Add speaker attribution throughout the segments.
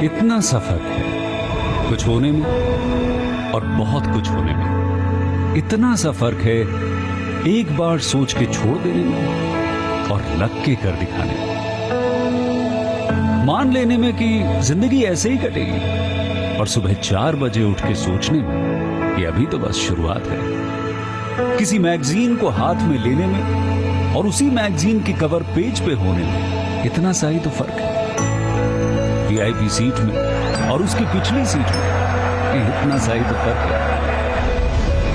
Speaker 1: इतना सफर है कुछ होने में और बहुत कुछ होने में। इतना सा फर्क है एक बार सोच के छोड़ देने में और लग के कर दिखाने में। मान लेने में कि जिंदगी ऐसे ही कटेगी और सुबह 4 बजे उठ के सोचने में कि अभी तो बस शुरुआत है। किसी मैगजीन को हाथ में लेने में और उसी मैगजीन की कवर पेज पे होने में इतना सा ही तो फर्क है। वीआईपी सीट में और उसकी पिछली सीट में इतना सा ही तो फर्क है।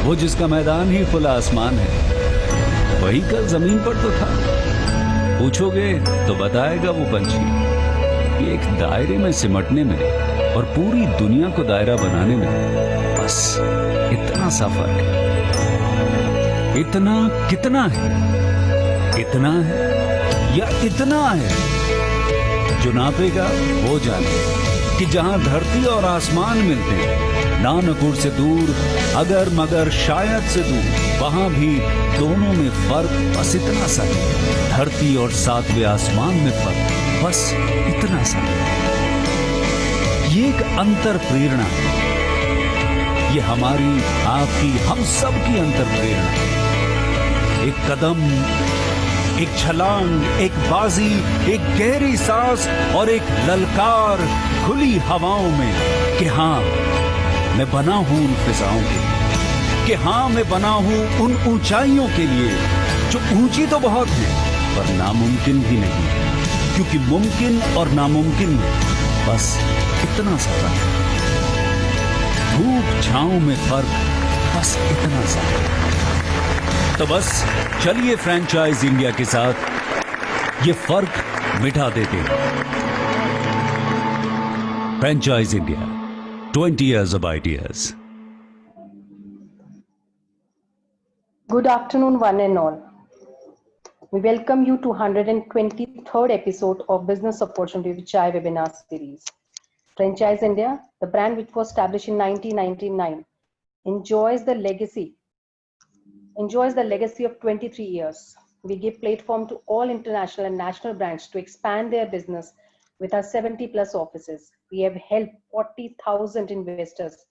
Speaker 1: वो जिसका मैदान ही खुला आसमान है वही कल जमीन पर तो था। पूछोगे तो बताएगा वो पंछी कि एक दायरे में सिमटने में और पूरी दुनिया को दायरा बनाने में बस इतना सा फर्क है। इतना कितना है? इतना है या इतना है? जो नापेगा वो जाने कि जहां धरती और आसमान मिलते हैं, नानकुर से दूर, अगर मगर शायद से दूर, वहां भी दोनों में फर्क बस इतना सा है। धरती और 7वें आसमान में फर्क बस इतना सा है। ये एक अंतर प्रेरणा है। ये हमारी, आपकी, हम सब की अंतर प्रेरणा है। एक कदम, एक छलांग, एक बाजी, एक गहरी सांस और एक ललकार खुली हवाओं में कि हाँ मैं बना हूं उन फिजाओं के लिए, कि हाँ मैं बना हूं उन ऊंचाइयों के लिए जो ऊंची तो बहुत है पर नामुमकिन भी नहीं, क्योंकि मुमकिन और नामुमकिन में बस इतना सा फर्क है। धूप छांव में फर्क बस इतना सा है। तो बस चलिए फ्रेंचाइज इंडिया के साथ ये फर्क मिटा देते हैं। Franchise India, 20 years of ideas.
Speaker 2: Good afternoon, one and all. We welcome you to 123rd episode of Business Opportunity with Chai webinar series. Franchise India, the brand which was established in 1999, enjoys the legacy of 23 years. We give platform to all international and national brands to expand their business with our 70 plus offices. We have helped 40,000 investors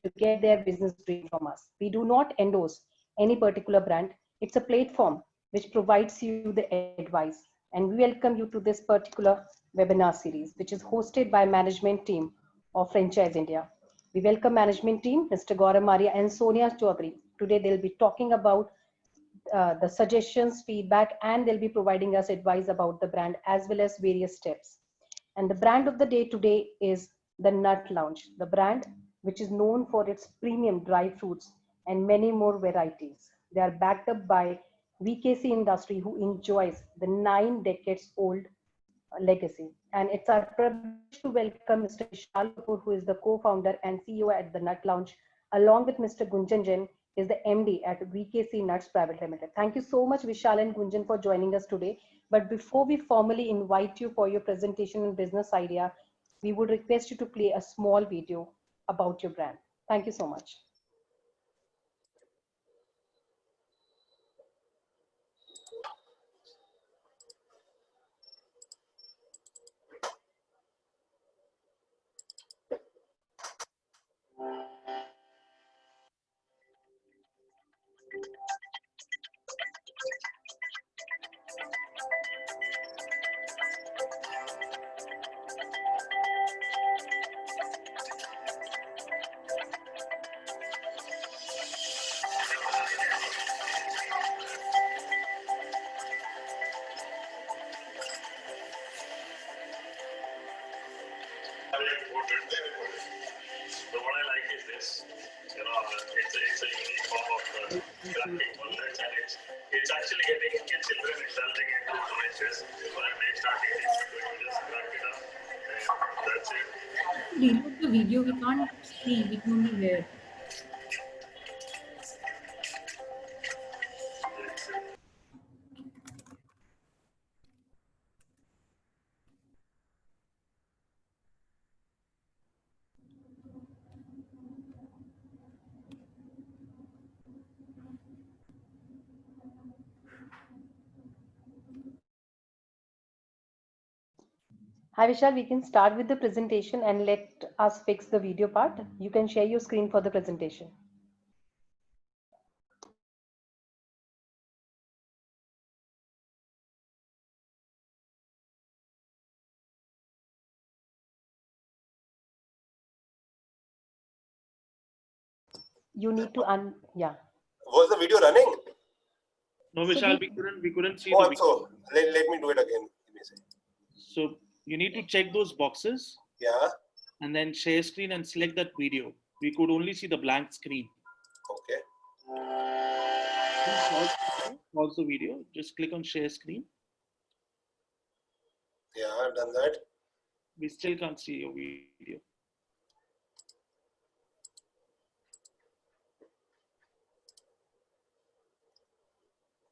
Speaker 2: to get their business dream from us. We do not endorse any particular brand. It's a platform which provides you the advice. And we welcome you to this particular webinar series, which is hosted by management team of Franchise India. We welcome management team, Mr. Gaurav Maria and Sonia Chaudhary. Today they'll be talking about the suggestions, feedback, and they'll be providing us advice about the brand as well as various steps. And the brand of the day today is the Nut Lounge, the brand which is known for its premium dry fruits and many more varieties. They are backed up by VKC Industry, who enjoys the 9 decades old legacy. And it's our privilege to welcome Mr. Vishal Kapoor, who is the co-founder and CEO at the Nut Lounge, along with Mr. Gunjan Jain, is the MD at VKC Nuts Private Limited. Thank you so much, Vishal and Gunjan, for joining us today. But before we formally invite you for your presentation and business idea, we would request you to play a small video about your brand. Thank you so much.
Speaker 3: So what I like is this, it's a unique form of cracking walnuts, and it's actually getting children indulging into oranges. When they start eating, so you just crack it up, and that's it.
Speaker 4: Reload the video, we can't see, we can only hear.
Speaker 2: Hi Vishal, we can start with the presentation and let us fix the video part. You can share your screen for the presentation. You need to yeah.
Speaker 5: Was the video running?
Speaker 6: No,
Speaker 2: So
Speaker 6: Vishal,
Speaker 2: we-
Speaker 6: we couldn't see
Speaker 5: Oh,
Speaker 6: the
Speaker 5: I'm
Speaker 6: video.
Speaker 5: so. Let me do it again. Give me a second.
Speaker 6: So you need to check those boxes
Speaker 5: Yeah.
Speaker 6: and then share screen and select that video. We could only see the blank screen.
Speaker 5: Okay.
Speaker 6: Pause the video. Just click on share screen.
Speaker 5: Yeah, I've done that.
Speaker 6: We still can't see your video.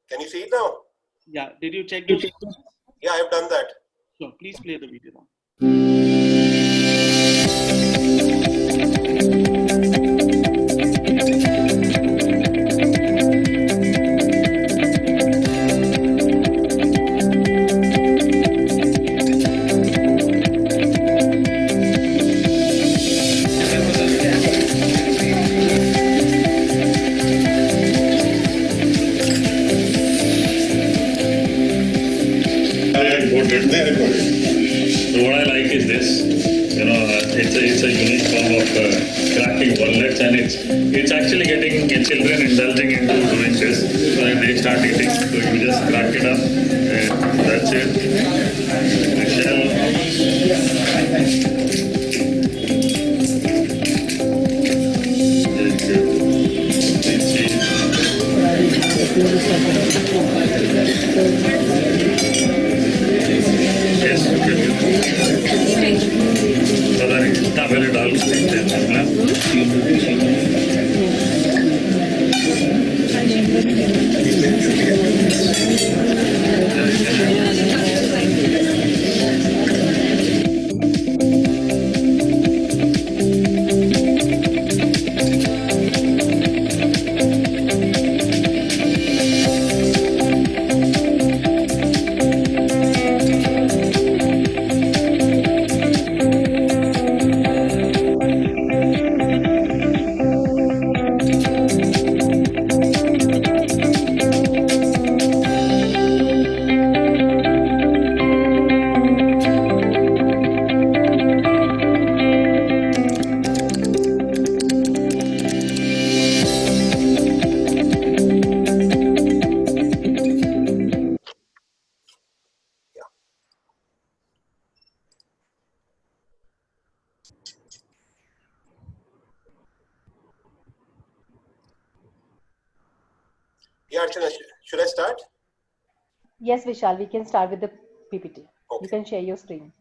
Speaker 5: Can you see it now?
Speaker 6: Yeah. Did you check those?
Speaker 5: Yeah, I've done that.
Speaker 6: So please play the video now.
Speaker 3: Very good. So what I like is this. It's a unique form of cracking wallets, and it's actually getting children indulging into doing this. So they start eating. So you just crack it up, and that's it. The shell. Thank you. Let's see. Yes, पता नहीं कितना पहले डाल के देखते हैं
Speaker 5: Yeah, Archana, should I start?
Speaker 2: Yes, Vishal, we can start with the PPT.
Speaker 5: Okay.
Speaker 2: You can share your screen.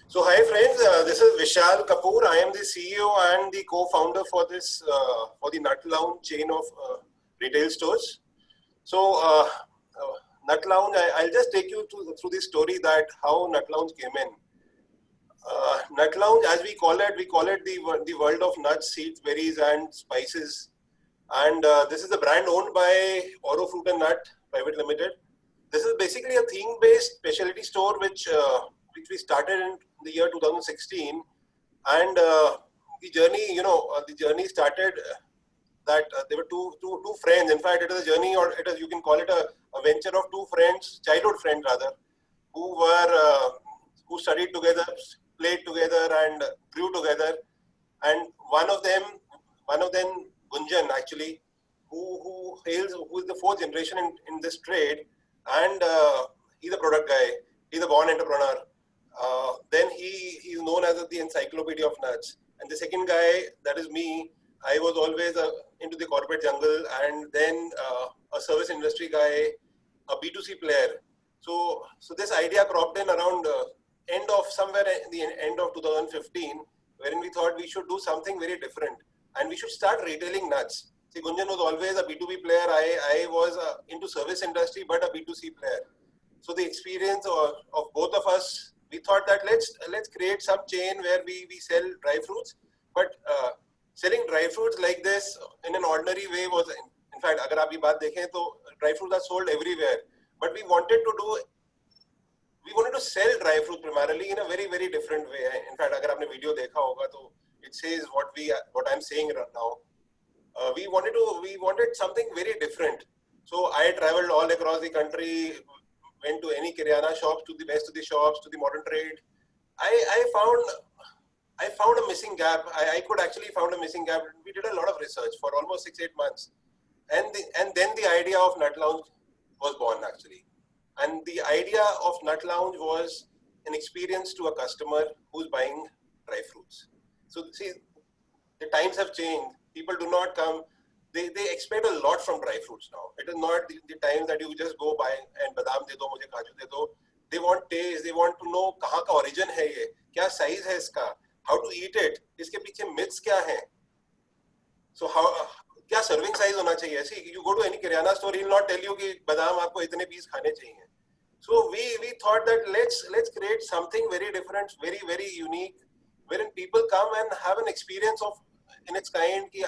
Speaker 5: So, hi friends, this is Vishal Kapoor. I am the CEO and the co-founder for this for the Nut Lounge chain of retail stores. So, Nut Lounge, I'll just take you through the story that how Nut Lounge came in. Nut Lounge, as we call it the world of nuts, seeds, berries, and spices. And this is a brand owned by Oro Fruit and Nut Private Limited. This is basically a theme-based specialty store which we started in the year 2016. And the journey started that there were two friends. In fact, it is a journey, or you can call it a venture of two friends, childhood friends rather, who studied together, played together, and grew together. And one of them, Gunjan actually, who is the fourth generation in this trade, and he's a product guy. He's a born entrepreneur. Then he's known as the encyclopedia of nuts. And the second guy, that is me. I was always into the corporate jungle, and then a service industry guy, a B2C player. So this idea cropped in around somewhere in the end of 2015, wherein we thought we should do something very different, and we should start retailing nuts. See, Gunjan was always a B2B player. I was into service industry, but a B2C player. So the experience of both of us, we thought that let's create some chain where we sell dry fruits, but selling dry fruits like this in an ordinary way was, in fact, अगर आप ये बात देखें तो dry fruits are sold everywhere, but we wanted to sell dry fruit primarily in a very, very different way. In fact, अगर आपने video देखा होगा तो it says what I'm saying right now. We wanted something very different. So I traveled all across the country, went to any Kiryana shops, to the best of the shops, to the modern trade. I found a missing gap. I could actually found a missing gap. We did a lot of research for almost 6-8 months, and then the idea of Nut Lounge was born actually. And the idea of Nut Lounge was an experience to a customer who's buying dry fruits. So see, the times have changed. People do not come. They expect a lot from dry fruits now. It is not the time that you just go buy and badam de do, mujhe kaju de do. They want taste. They want to know kahan ka origin hai ye, kya size hai iska, how to eat it, iske piche myths kya hai. So how kya serving size hona chahiye. See, you go to any Kiryana store, he'll not tell you ki badam aapko itne piece khane chahiye. So we thought that let's create something very different, very, very unique, wherein people come and have an experience of in its kind कि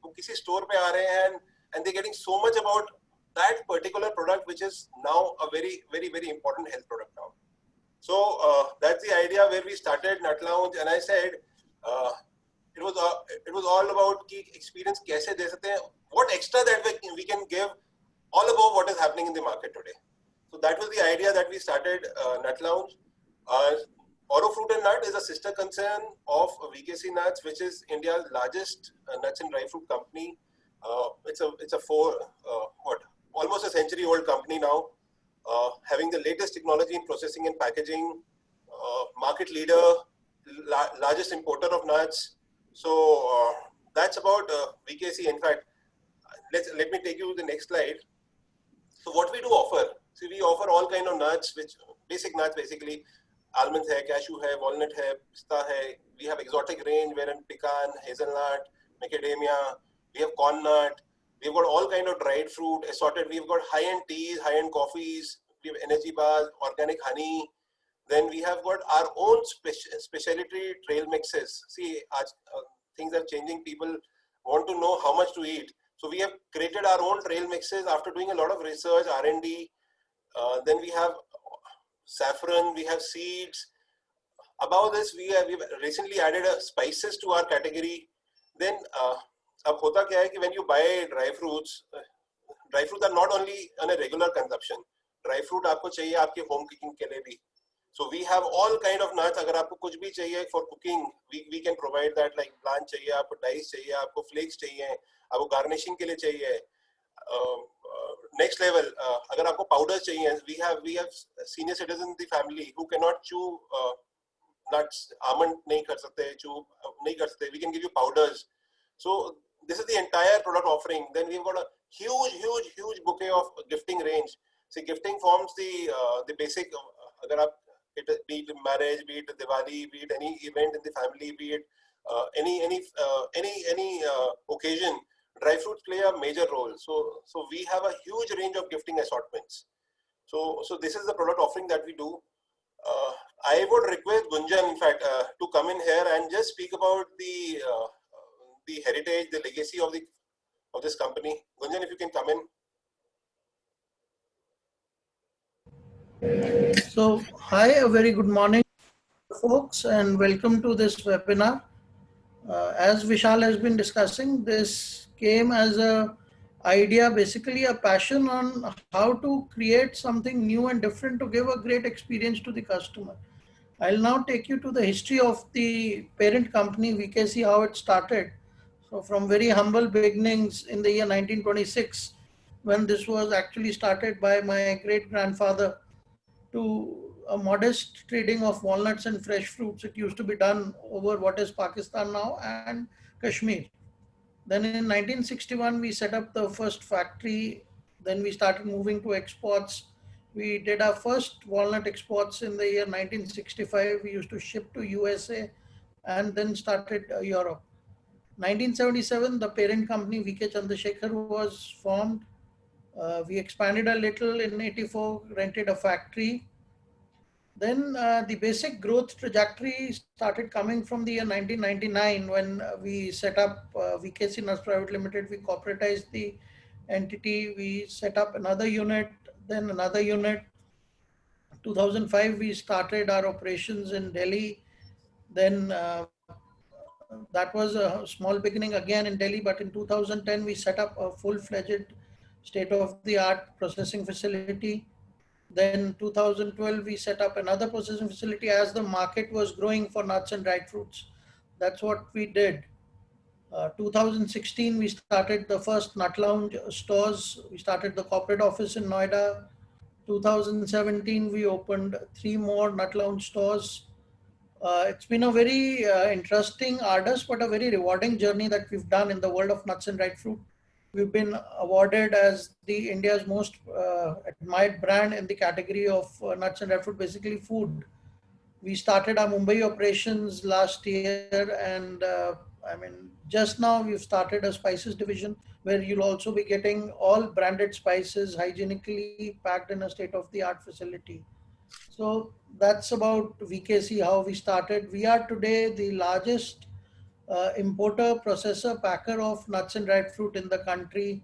Speaker 5: वो किसी store पे आ रहे हैं and they're getting so much about that particular product, which is now a very, very, very important health product now. So that's the idea where we started Nut Lounge, and I said it was all about कि experience कैसे दे सकते हैं, what extra that we can give all above what is happening in the market today. So that was the idea that we started Nut Lounge. Oro Fruit and Nut is a sister concern of VKC Nuts, which is India's largest nuts and dry fruit company. It's a almost a century old company now, having the latest technology in processing and packaging, market leader, largest importer of nuts. So that's about VKC. In fact, let me take you to the next slide. So what we do offer, see, we offer all kind of nuts, which basic nuts basically. Almonds hai, cashew hai, walnut hai, pista hai. We have exotic range wherein pecan, hazelnut, macadamia. We have corn nut. We've got all kind of dried fruit assorted. We've got high-end teas, high-end coffees. We have energy bars, organic honey. Then we have got our own specialty trail mixes. See, things are changing. People want to know how much to eat. So we have created our own trail mixes after doing a lot of research, R&D. Then we have saffron, we have seeds. Above this, we've recently added spices to our category. Then, अब होता क्या है कि when you buy dry fruits are not only on a regular consumption. Dry fruit आपको चाहिए आपके home cooking के लिए भी. So we have all kind of nuts. अगर आपको कुछ भी चाहिए for cooking, we can provide that. Like blanch चाहिए, आपको dice चाहिए, आपको flakes चाहिए, आपको garnishing के लिए चाहिए. Next level, अगर आपको powders चाहिए, we have senior citizens in the family who cannot chew nuts, almond नहीं कर सकते, chew नहीं कर सकते. We can give you powders. So this is the entire product offering. Then we've got a huge bouquet of gifting range. See, gifting forms the basic. अगर आप be it marriage, be it Diwali, be it any event in the family, be it any occasion, dry fruits play a major role. So we have a huge range of gifting assortments. So this is the product offering that we do. I would request Gunjan, in fact, to come in here and just speak about the heritage, the legacy of this company. Gunjan, if you can come in.
Speaker 7: So, hi, a very good morning, folks, and welcome to this webinar. As Vishal has been discussing, this came as a idea, basically a passion on how to create something new and different to give a great experience to the customer. I'll now take you to the history of the parent company, VKC, how it started. So from very humble beginnings in the year 1926, when this was actually started by my great-grandfather, to a modest trading of walnuts and fresh fruits. It used to be done over what is Pakistan now and Kashmir. Then in 1961, we set up the first factory. Then we started moving to exports. We did our first walnut exports in the year 1965. We used to ship to USA and then started Europe. 1977, the parent company VK Chandrasekhar was formed. We expanded a little in 84, rented a factory. Then the basic growth trajectory started coming from the year 1999 when we set up VKC Nuts Private Limited. We corporatized the entity. We set up another unit, then another unit. 2005, we started our operations in Delhi. Then that was a small beginning again in Delhi, but in 2010, we set up a full-fledged state-of-the-art processing facility. Then 2012, we set up another processing facility as the market was growing for nuts and dried fruits. That's what we did. 2016, we started the first Nut Lounge stores. We started the corporate office in Noida. 2017, we opened 3 more Nut Lounge stores. It's been a very interesting, arduous, but a very rewarding journey that we've done in the world of nuts and dried fruit. We've been awarded as the India's most admired brand in the category of nuts and dried fruit, basically food. We started our Mumbai operations last year, and I mean, just now we've started a spices division where you'll also be getting all branded spices hygienically packed in a state-of-the-art facility. So that's about VKC, how we started. We are today the largest importer, processor, packer of nuts and dried fruit in the country.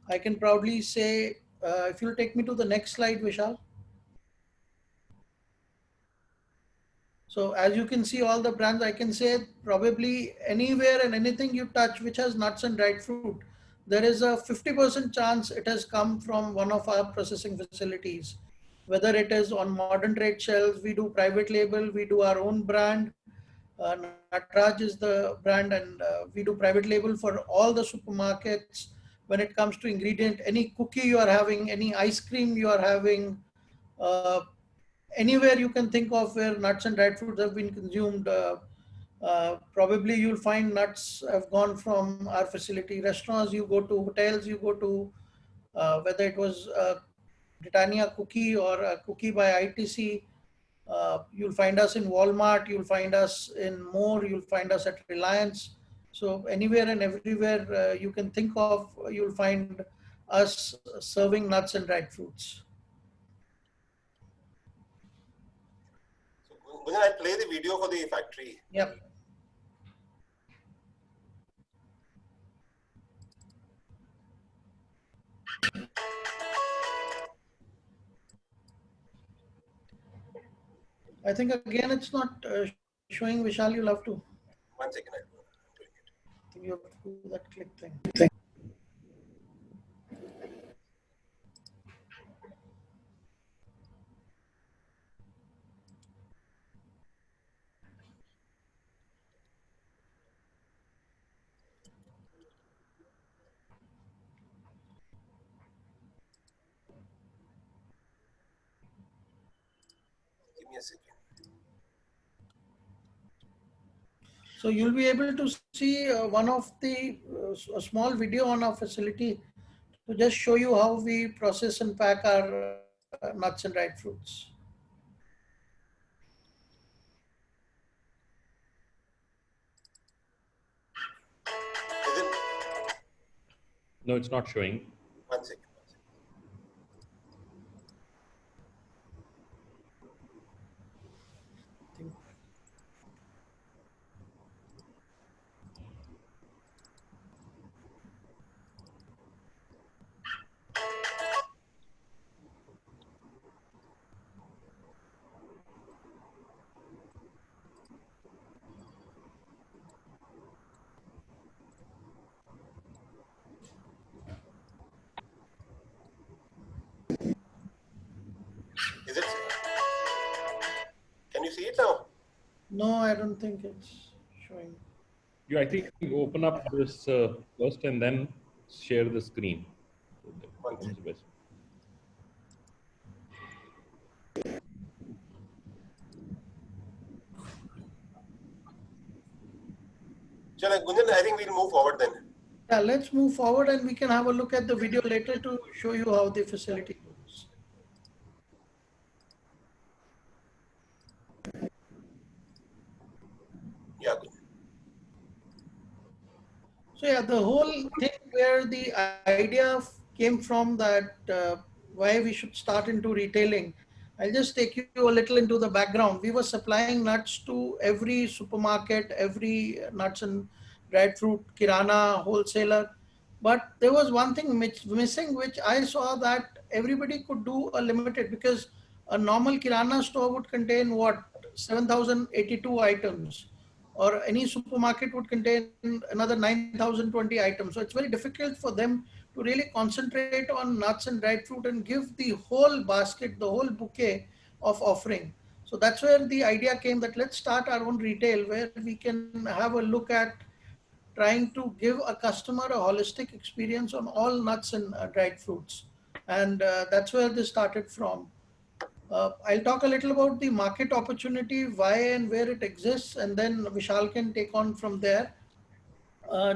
Speaker 7: I can proudly say, if you'll take me to the next slide, Vishal. So as you can see all the brands, I can say probably anywhere and anything you touch which has nuts and dried fruit, there is a 50% chance it has come from one of our processing facilities. Whether it is on modern trade shelves, we do private label, we do our own brand. Natraj is the brand, and we do private label for all the supermarkets. When it comes to ingredient, any cookie you are having, any ice cream you are having, anywhere you can think of where nuts and dried fruits have been consumed, probably you'll find nuts have gone from our facility. Restaurants you go to, hotels you go to, whether it was Britannia cookie or a cookie by ITC, you'll find us in Walmart, you'll find us in More, you'll find us at Reliance. So anywhere and everywhere you can think of, you'll find us serving nuts and dried fruits.
Speaker 5: So, Gunjan, I'll play the video for the factory.
Speaker 7: Yep. I think again it's not showing. Vishal, you'll have to.
Speaker 5: 1 second, I'm doing it.
Speaker 7: I think you have to do that click thing.
Speaker 5: Give me a second.
Speaker 7: So you'll be able to see one of the a small video on our facility to just show you how we process and pack our nuts and dried fruits.
Speaker 5: Is it?
Speaker 8: No, it's not showing.
Speaker 5: 1 second. Is it? Can you see it now?
Speaker 7: No, I don't think it's showing.
Speaker 8: You, I think you open up this first and then share the screen.
Speaker 5: One
Speaker 8: That's the best.
Speaker 5: Chala, Gunjan, I think we'll move forward then.
Speaker 7: Yeah, let's move forward and we can have a look at the video later to show you how the facility goes.
Speaker 5: Yeah, Gunjan.
Speaker 7: So yeah, the whole thing where the idea came from that why we should start into retailing. I'll just take you a little into the background. We were supplying nuts to every supermarket, every nuts and dried fruit, kirana, wholesaler. But there was one thing missing, which I saw that everybody could do a limited, because a normal kirana store would contain what, 7,082 items, or any supermarket would contain another 9,020 items. So it's very difficult for them to really concentrate on nuts and dried fruit and give the whole basket, the whole bouquet of offering. So that's where the idea came that let's start our own retail where we can have a look at trying to give a customer a holistic experience on all nuts and dried fruits. And that's where this started from. I'll talk a little about the market opportunity, why and where it exists, and then Vishal can take on from there.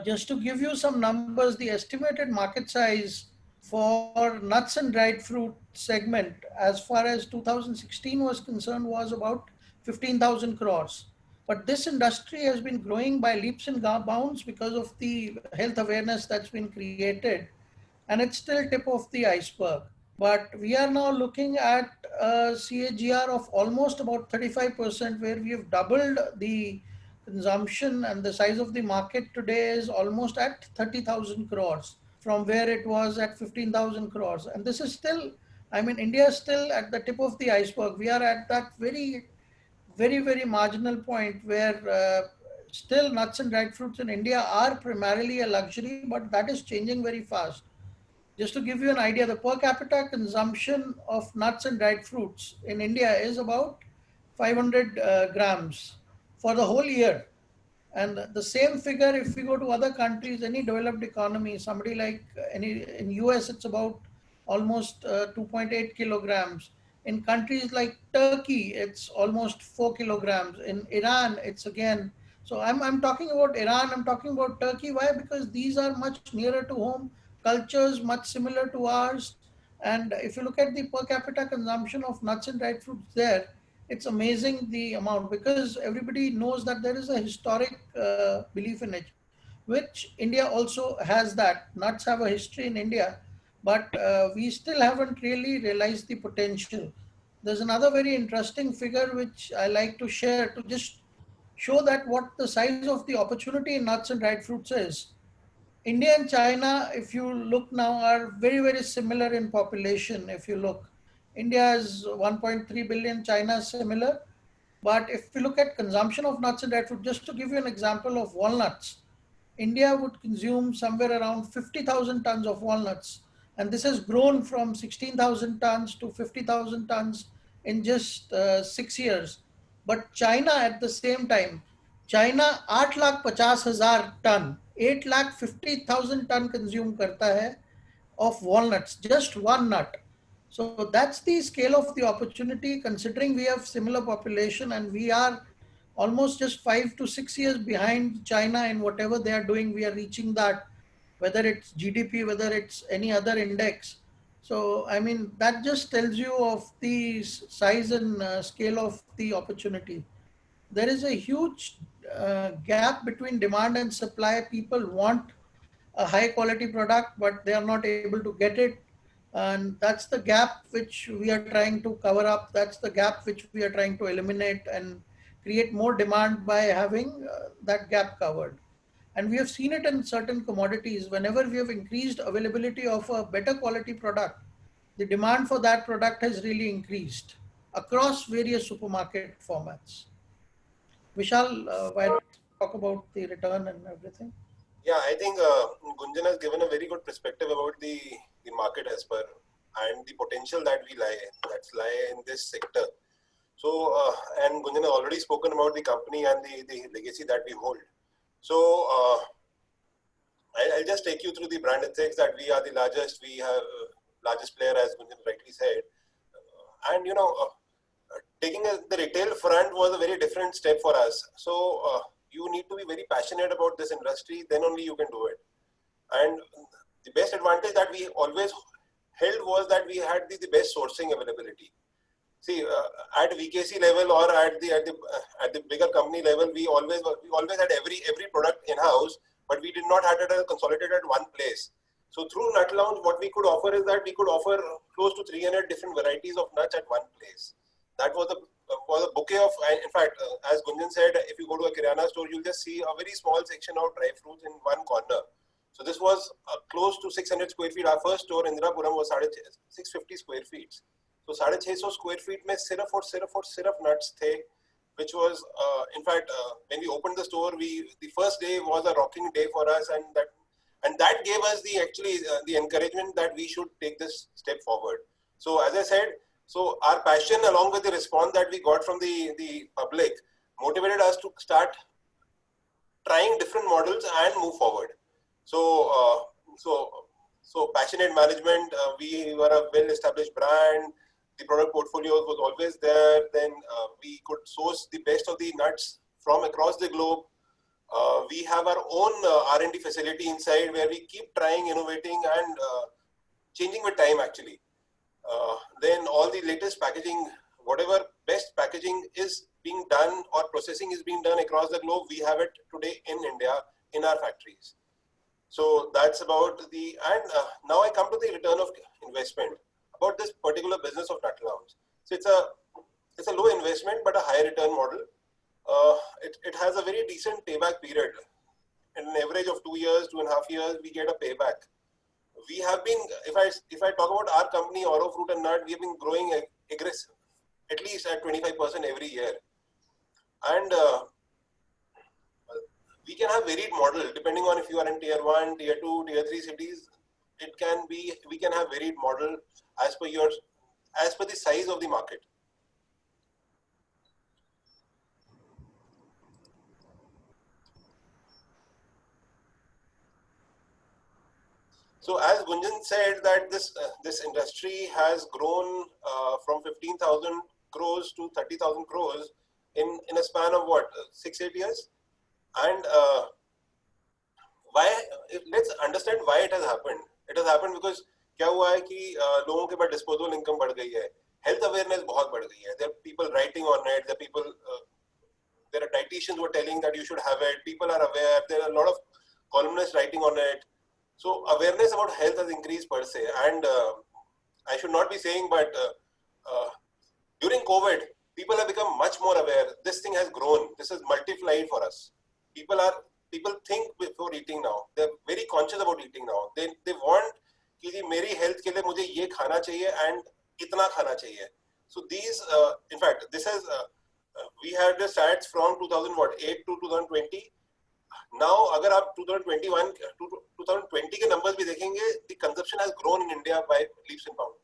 Speaker 7: Just to give you some numbers, the estimated market size for nuts and dried fruit segment as far as 2016 was concerned was about 15,000 crores. But this industry has been growing by leaps and bounds because of the health awareness that's been created. And it's still tip of the iceberg. But we are now looking at a CAGR of almost about 35%, where we have doubled the consumption, and the size of the market today is almost at 30,000 crores from where it was at 15,000 crores. And this is still, I mean, India is still at the tip of the iceberg. We are at that very marginal point where still nuts and dried fruits in India are primarily a luxury, but that is changing very fast. Just to give you an idea, the per capita consumption of nuts and dried fruits in India is about 500 grams for the whole year. And the same figure, if we go to other countries, any developed economy, somebody like in US, it's about almost 2.8 kilograms. In countries like Turkey, it's almost 4 kilograms. In Iran, it's again. So I'm talking about Iran, I'm talking about Turkey. Why? Because these are much nearer to home, cultures much similar to ours. And if you look at the per capita consumption of nuts and dried fruits there, it's amazing the amount, because everybody knows that there is a historic belief in it, which India also has. That nuts have a history in India, but we still haven't really realized the potential. There's another very interesting figure which I like to share to just show that what the size of the opportunity in nuts and dried fruits is. India and China, if you look now, are very similar in population. If you look, India is 1.3 billion, China is similar. But if you look at consumption of nuts and dried fruit, just to give you an example of walnuts, India would consume somewhere around 50,000 tons of walnuts. And this has grown from 16,000 tons to 50,000 tons in just 6 years. But China at the same time, China 8,50,000 ton, 8,50,000 ton consume karta hai of walnuts, just one nut. So that's the scale of the opportunity, considering we have similar population and we are almost just 5 to 6 years behind China in whatever they are doing. We are reaching that, whether it's GDP, whether it's any other index. So, I mean, that just tells you of the size and scale of the opportunity. There is a huge gap between demand and supply. People want a high quality product, but they are not able to get it. And that's the gap which we are trying to cover up. That's the gap which we are trying to eliminate and create more demand by having that gap covered. And we have seen it in certain commodities. Whenever we have increased availability of a better quality product, the demand for that product has really increased across various supermarket formats. Vishal, why don't you talk about the return and everything?
Speaker 5: Yeah, I think Gunjan has given a very good perspective about the market as per and the potential that that's lie in this sector. So, and Gunjan has already spoken about the company and the legacy that we hold. So, I'll just take you through the brand ethics that we are the largest. We have largest player, as Gunjan rightly said, and you know, taking the retail front was a very different step for us. So. You need to be very passionate about this industry, then only you can do it. And the best advantage that we always held was that we had the best sourcing availability. See, at VKC level or at the bigger company level, we always had every product in house, but we did not have it consolidated at one place. So through Nut Lounge, what we could offer is that we could offer close to 300 different varieties of nuts at one place. That was a bouquet of, in fact, as Gunjan said, if you go to a Kirana store, you'll just see a very small section of dry fruits in one corner. So this was close to 600 square feet. Our first store in Indirapuram was 650 square feet. So 650 square feet में सिर्फ nuts थे, which was in fact when we opened the store, the first day was a rocking day for us, and that gave us the encouragement that we should take this step forward. So as I said, so our passion along with the response that we got from the public motivated us to start trying different models and move forward. So passionate management, we were a well-established brand. The product portfolio was always there. Then we could source the best of the nuts from across the globe. We have our own R&D facility inside where we keep trying, innovating, and changing with time actually. Then all the latest packaging, whatever best packaging is being done or processing is being done across the globe, we have it today in India in our factories. So that's about now I come to the return of investment about this particular business of Nut Lounge. So it's a low investment but a high return model. It has a very decent payback period. In an average of 2 years, 2.5 years, we get a payback. We have been, if I talk about our company, Oro Fruit and Nut, we have been growing aggressive, at least at 25% every year. And we can have varied model depending on if you are in tier 1, tier 2, tier 3 cities. We can have varied model as per the size of the market. So as Gunjan said that this industry has grown from 15,000 crores to 30,000 crores in a span of what, 6-8 years? And let's understand why it has happened. It has happened because क्या हुआ है कि लोगों के पास disposable income बढ़ गई है, health awareness बहुत बढ़ गई है. There are people writing on it. There are dietitians who are telling that you should have it. People are aware. There are a lot of columnists writing on it. So awareness about health has increased per se. And I should not be saying, but during COVID, people have become much more aware. This thing has grown. This has multiplied for us. People think before eating now. They're very conscious about eating now. They want कि जी मेरी health के लिए मुझे ये खाना चाहिए and इतना खाना चाहिए. So these, in fact, this has we had the stats from 2008 to 2020. Now, अगर आप 2021 to 2020 के numbers भी देखेंगे, the consumption has grown in India by leaps and bounds.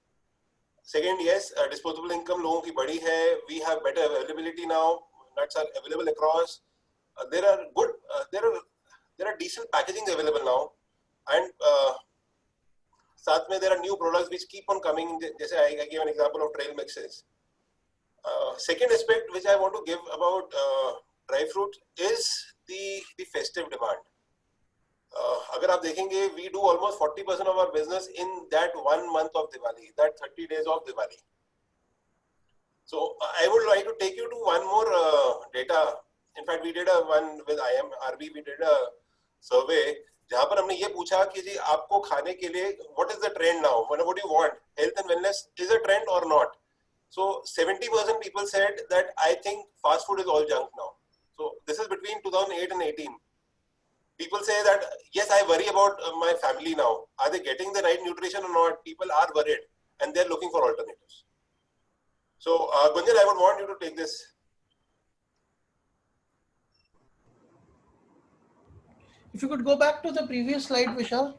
Speaker 5: Second, yes, disposable income लोगों की बड़ी है. We have better availability now. Nuts are available across. There are decent packaging available now, and साथ में there are new products which keep on coming. जैसे I gave an example of trail mixes. Second aspect which I want to give about dry fruit is the festive demand. अगर आप देखेंगे, we do almost 40% of our business in that 1 month of Diwali, that 30 days of Diwali. So I would like to take you to one more data. In fact, we did one with IMRB. We did a survey जहाँ पर हमने ये पूछा कि जी आपको खाने के लिए what is the trend now? What do you want? Health and wellness is a trend or not? So 70% people said that I think fast food is all junk now. So this is between 2008 and 18. People say that yes, I worry about my family now. Are they getting the right nutrition or not? People are worried and they're looking for alternatives. So Gunjan, I would want you to take this.
Speaker 7: If you could go back to the previous slide, Vishal.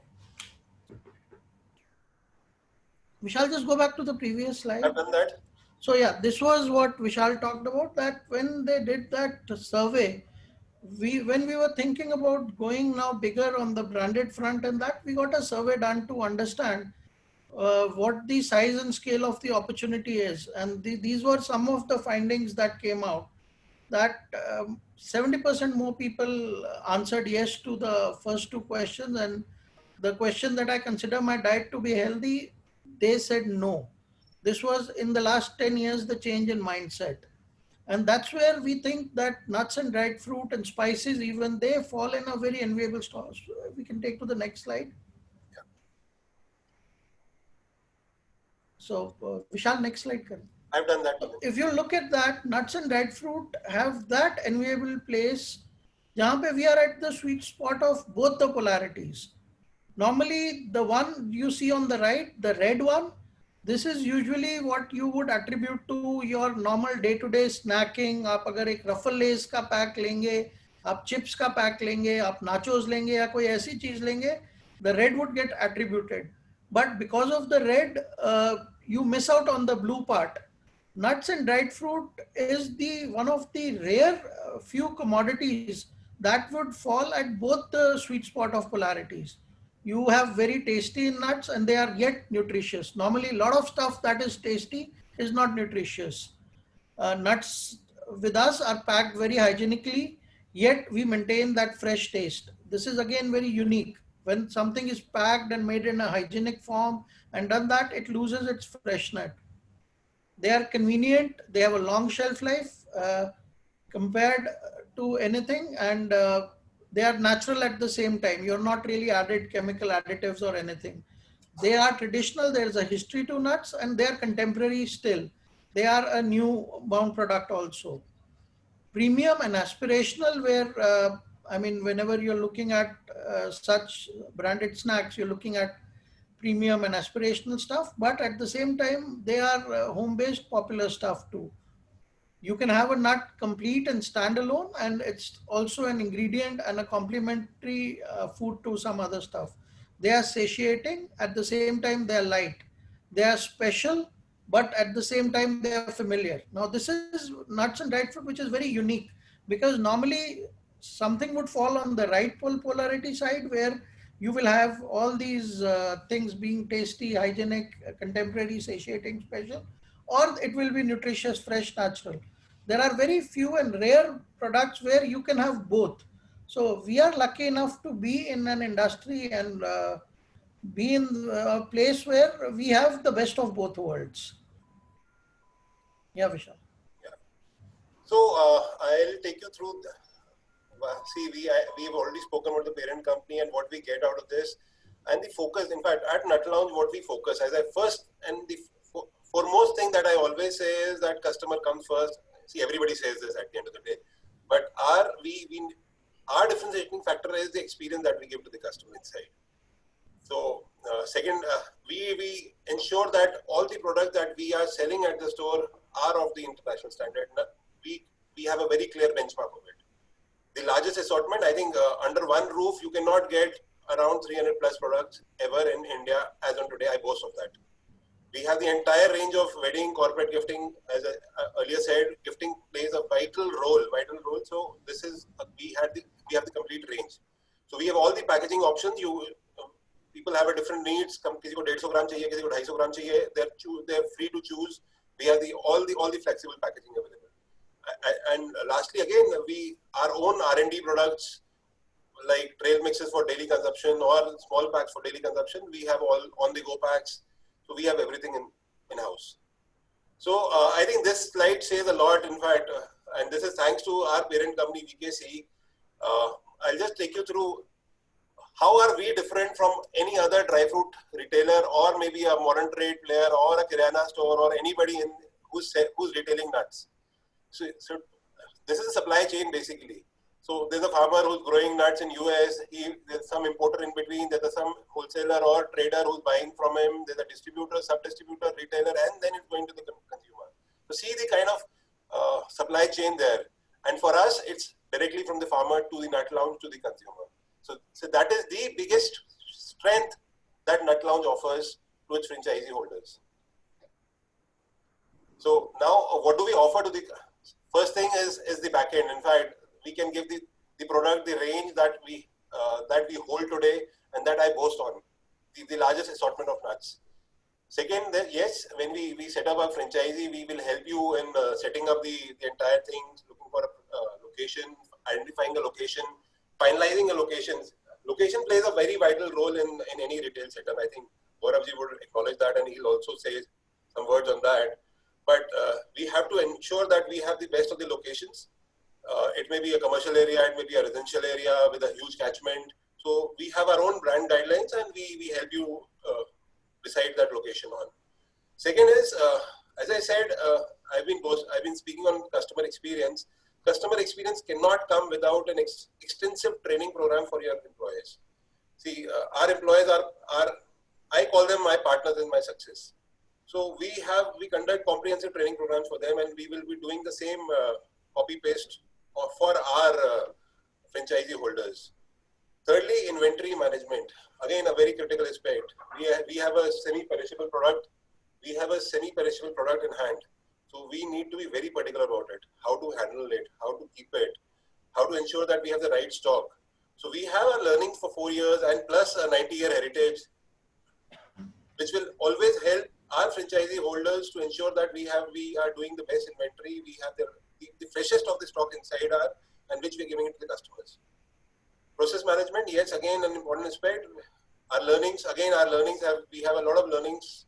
Speaker 7: Vishal, just go back to the previous slide.
Speaker 5: I've done that.
Speaker 7: So yeah, this was what Vishal talked about, that when they did that survey, when we were thinking about going now bigger on the branded front and that, we got a survey done to understand what the size and scale of the opportunity is. And these were some of the findings that came out, that 70% more people answered yes to the first two questions, and the question that I consider my diet to be healthy, they said no. This was in the last 10 years, the change in mindset. And that's where we think that nuts and dried fruit and spices, even they fall in a very enviable store. So we can take to the next slide. So Vishal, next slide. Karan.
Speaker 5: I've done that even.
Speaker 7: If you look at that, nuts and dried fruit have that enviable place जहाँ पे we are at the sweet spot of both the polarities. Normally, the one you see on the right, the red one, this is usually what you would attribute to your normal day-to-day snacking. आप अगर एक ruffle lays का pack लेंगे, आप chips का pack लेंगे, आप nachos लेंगे या कोई ऐसी चीज लेंगे, the red would get attributed. But because of the red, you miss out on the blue part. Nuts and dried fruit is the one of the rare few commodities that would fall at both the sweet spot of polarities. You have very tasty nuts and they are yet nutritious. Normally, a lot of stuff that is tasty is not nutritious. Nuts with us are packed very hygienically, yet we maintain that fresh taste. This is again very unique. When something is packed and made in a hygienic form and done that, it loses its freshness. They are convenient, they have a long shelf life compared to anything, and they are natural at the same time. You're not really added chemical additives or anything. They are traditional, there's a history to nuts, and they are contemporary still. They are a new bound product also. Premium and aspirational, where I mean, whenever you're looking at such branded snacks, you're looking at premium and aspirational stuff, but at the same time, they are home-based popular stuff too. You can have a nut complete and standalone, and it's also an ingredient and a complementary food to some other stuff. They are satiating, at the same time they are light. They are special, but at the same time they are familiar. Now this is nuts and dried fruit, which is very unique, because normally something would fall on the right polarity side, where you will have all these things being tasty, hygienic, contemporary, satiating, special, or it will be nutritious, fresh, natural. There are very few and rare products where you can have both. So we are lucky enough to be in an industry and be in a place where we have the best of both worlds. Yeah, Vishal.
Speaker 5: Yeah. So I'll take you through. See, we've already spoken about the parent company and what we get out of this, and the focus. In fact, at Nut Lounge, what we focus as I first and the foremost thing that I always say is that customer comes first. See, everybody says this at the end of the day, but our differentiating factor is the experience that we give to the customer inside. So second, we ensure that all the products that we are selling at the store are of the international standard. We have a very clear benchmark of it. The largest assortment, I think under one roof, you cannot get around 300 plus products ever in India. As on today, I boast of that. We have the entire range of wedding, corporate gifting. As I earlier said, gifting plays a vital role. So this is, we have the complete range. So we have all the packaging options. People have a different needs. किसी को 150 ग्राम चाहिए, किसी को 250 ग्राम चाहिए. They're free to choose. We have all the flexible packaging available. And lastly, again, our own R&D products like trail mixes for daily consumption or small packs for daily consumption. We have all on-the-go packs. So we have everything in-house. So I think this slide says a lot, in fact, and this is thanks to our parent company, VKC. I'll just take you through how are we different from any other dry fruit retailer or maybe a modern trade player or a Kirana store or anybody who's retailing nuts. So this is a supply chain basically. So there's a farmer who's growing nuts in US. There's some importer in between. There's some wholesaler or trader who's buying from him. There's a distributor, sub-distributor, retailer, and then it's going to the consumer. So see the kind of supply chain there. And for us, it's directly from the farmer to the Nut Lounge to the consumer. So that is the biggest strength that Nut Lounge offers to its franchisee holders. So now what do we offer to the first thing is the back end. In fact, we can give the product, the range that we hold today and that I boast on, the largest assortment of nuts. Second, yes, when we set up a franchisee, we will help you in setting up the entire thing, looking for a location, identifying a location, finalizing a location. Location plays a very vital role in any retail setup. I think Gaurav ji would acknowledge that, and he'll also say some words on that. But we have to ensure that we have the best of the locations. It may be a commercial area, it may be a residential area with a huge catchment. So we have our own brand guidelines and we help you decide that location on. Second is, as I said, I've been speaking on customer experience. Customer experience cannot come without an extensive training program for your employees. See, our employees are I call them my partners in my success. So we conduct comprehensive training programs for them, and we will be doing the same copy paste for our franchisee holders. Thirdly, inventory management. Again, a very critical aspect. We have a semi-perishable product. We have a semi-perishable product in hand. So we need to be very particular about it. How to handle it, how to keep it, how to ensure that we have the right stock. So we have our learnings for 4 years and plus a 90-year heritage, which will always help our franchisee holders to ensure that we are doing the best inventory. We have the freshest of the stock inside and which we're giving it to the customers. Process management, yes, again, an important aspect. We have a lot of learnings.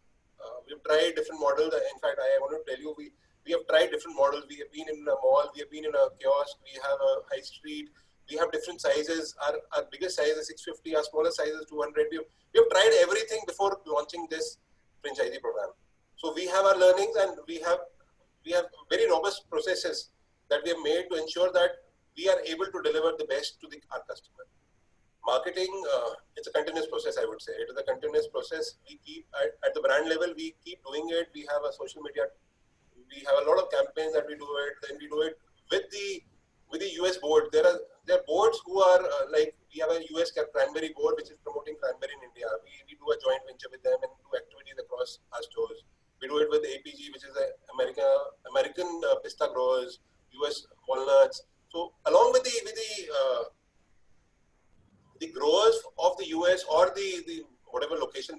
Speaker 5: We've tried different models. In fact, I want to tell you, we have tried different models. We have been in a mall, we have been in a kiosk, we have a high street, we have different sizes. Our biggest size is 650, our smallest size is 200. We have tried everything before launching this franchisee program. So we have our learnings, and we have very robust processes that we have made to ensure that we are able to deliver the best to our customer. Marketing, it's a continuous process, I would say. It is a continuous process. We keep at the brand level, we keep doing it. We have a social media. We have a lot of campaigns that we do it. Then we do it with the US board. There are boards who are we have a US cranberry board which is promoting cranberry in India. We do a joint venture with them and do activities across our stores. We do it with APG, which is the American pista growers, US walnuts. So along with the growers of the US or the whatever location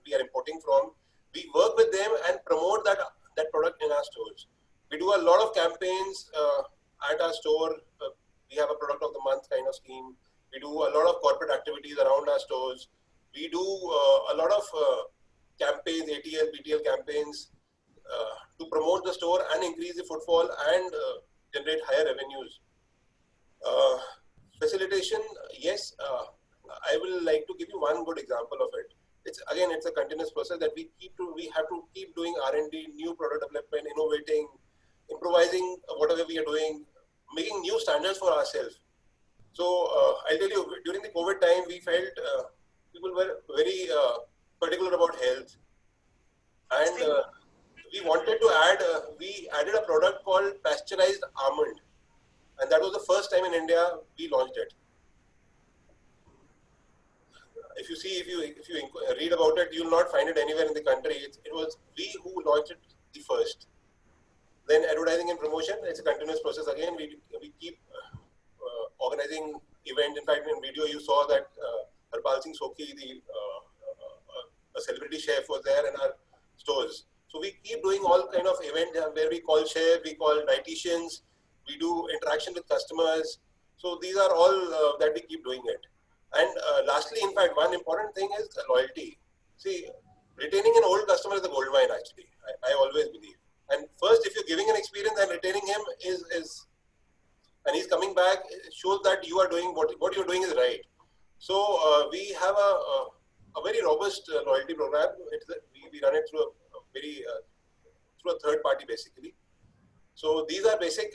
Speaker 5: we are importing from, we work with them and promote that product in our stores. We do a lot of campaigns at our store. We have a product of the month kind of scheme. We do a lot of corporate activities around our stores. We do a lot of campaigns, ATL, BTL campaigns to promote the store and increase the footfall and generate higher revenues. Facilitation, yes, I will like to give you one good example of it. It's a continuous process that we have to keep doing R&D, new product development, innovating, improvising whatever we are doing, making new standards for ourselves. So I'll tell you, during the COVID time, we felt people were very particular about health, and we wanted to we added a product called pasteurized almond. And that was the first time in India we launched it. If you read about it, you will not find it anywhere in the country. It was we who launched it the first. Then advertising and promotion, it's a continuous process. Again, we keep organizing events. In fact, in video you saw that Harpal Singh Sokhi, a celebrity chef, was there in our stores. So we keep doing all kind of events where we call chef, we call dietitians, we do interaction with customers. So these are all that we keep doing it. And lastly, in fact, one important thing is loyalty. See, retaining an old customer is a gold mine, actually. I always believe. And first, if you're giving an experience and retaining him and he's coming back, it shows that you are doing what you're doing is right. So we have a very robust loyalty program. We run it through through a third party, basically. So these are basic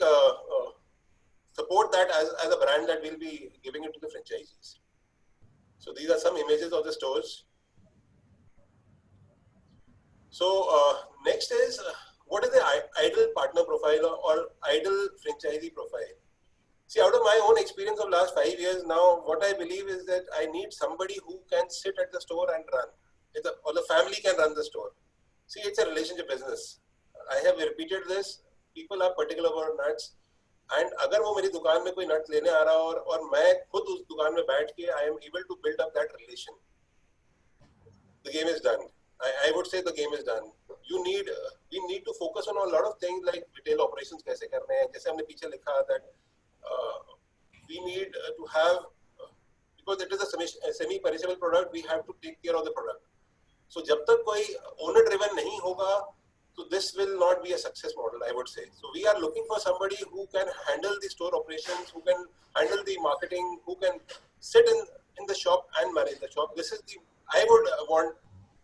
Speaker 5: support that as a brand that we'll be giving it to the franchisees. So these are some images of the stores. So next is what is the ideal partner profile or ideal franchisee profile? See, out of my own experience of last 5 years now, what I believe is that I need somebody who can sit at the store and run, or the family can run the store. See, it's a relationship business. I have repeated this. People are particular about nuts. And अगर वो मेरी दुकान में कोई nuts लेने आ रहा और मैं खुद उस दुकान में बैठ के I am able to build up that relation, the game is done. I would say the game is done. We need to focus on a lot of things like retail operations कैसे करने हैं. जैसे हमने पीछे लिखा that we need to have, because it is a semi-perishable product, we have to take care of the product. So जब तक कोई owner driven नहीं होगा, so this will not be a success model, I would say. So we are looking for somebody who can handle the store operations, who can handle the marketing, who can sit in the shop and manage the shop. This is I would want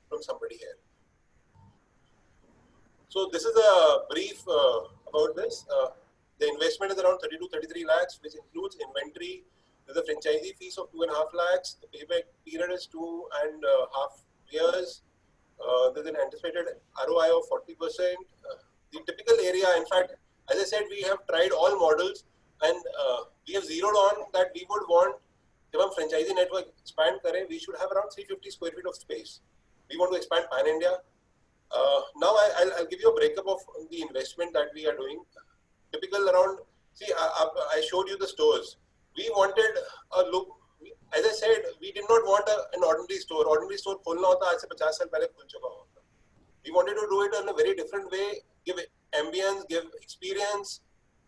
Speaker 5: from somebody here. So this is a brief about this. The investment is around 30 to 33 lakhs, which includes inventory. There's a franchisee fees of 2.5 lakhs. The payback period is 2.5 years. There's an anticipated ROI of 40%. The typical area, in fact, as I said, we have tried all models, and we have zeroed on that we would want, if our franchisee network expand kare, we should have around 350 square feet of space. We want to expand pan-India. Now I'll give you a breakup of the investment that we are doing. Typical around, see, I showed you the stores. We wanted a look, as I said, we did not want an ordinary store. Ordinary store खोलना होता आज से 50 साल पहले खुल चुका होता. We wanted to do it in a very different way, give ambience, give experience.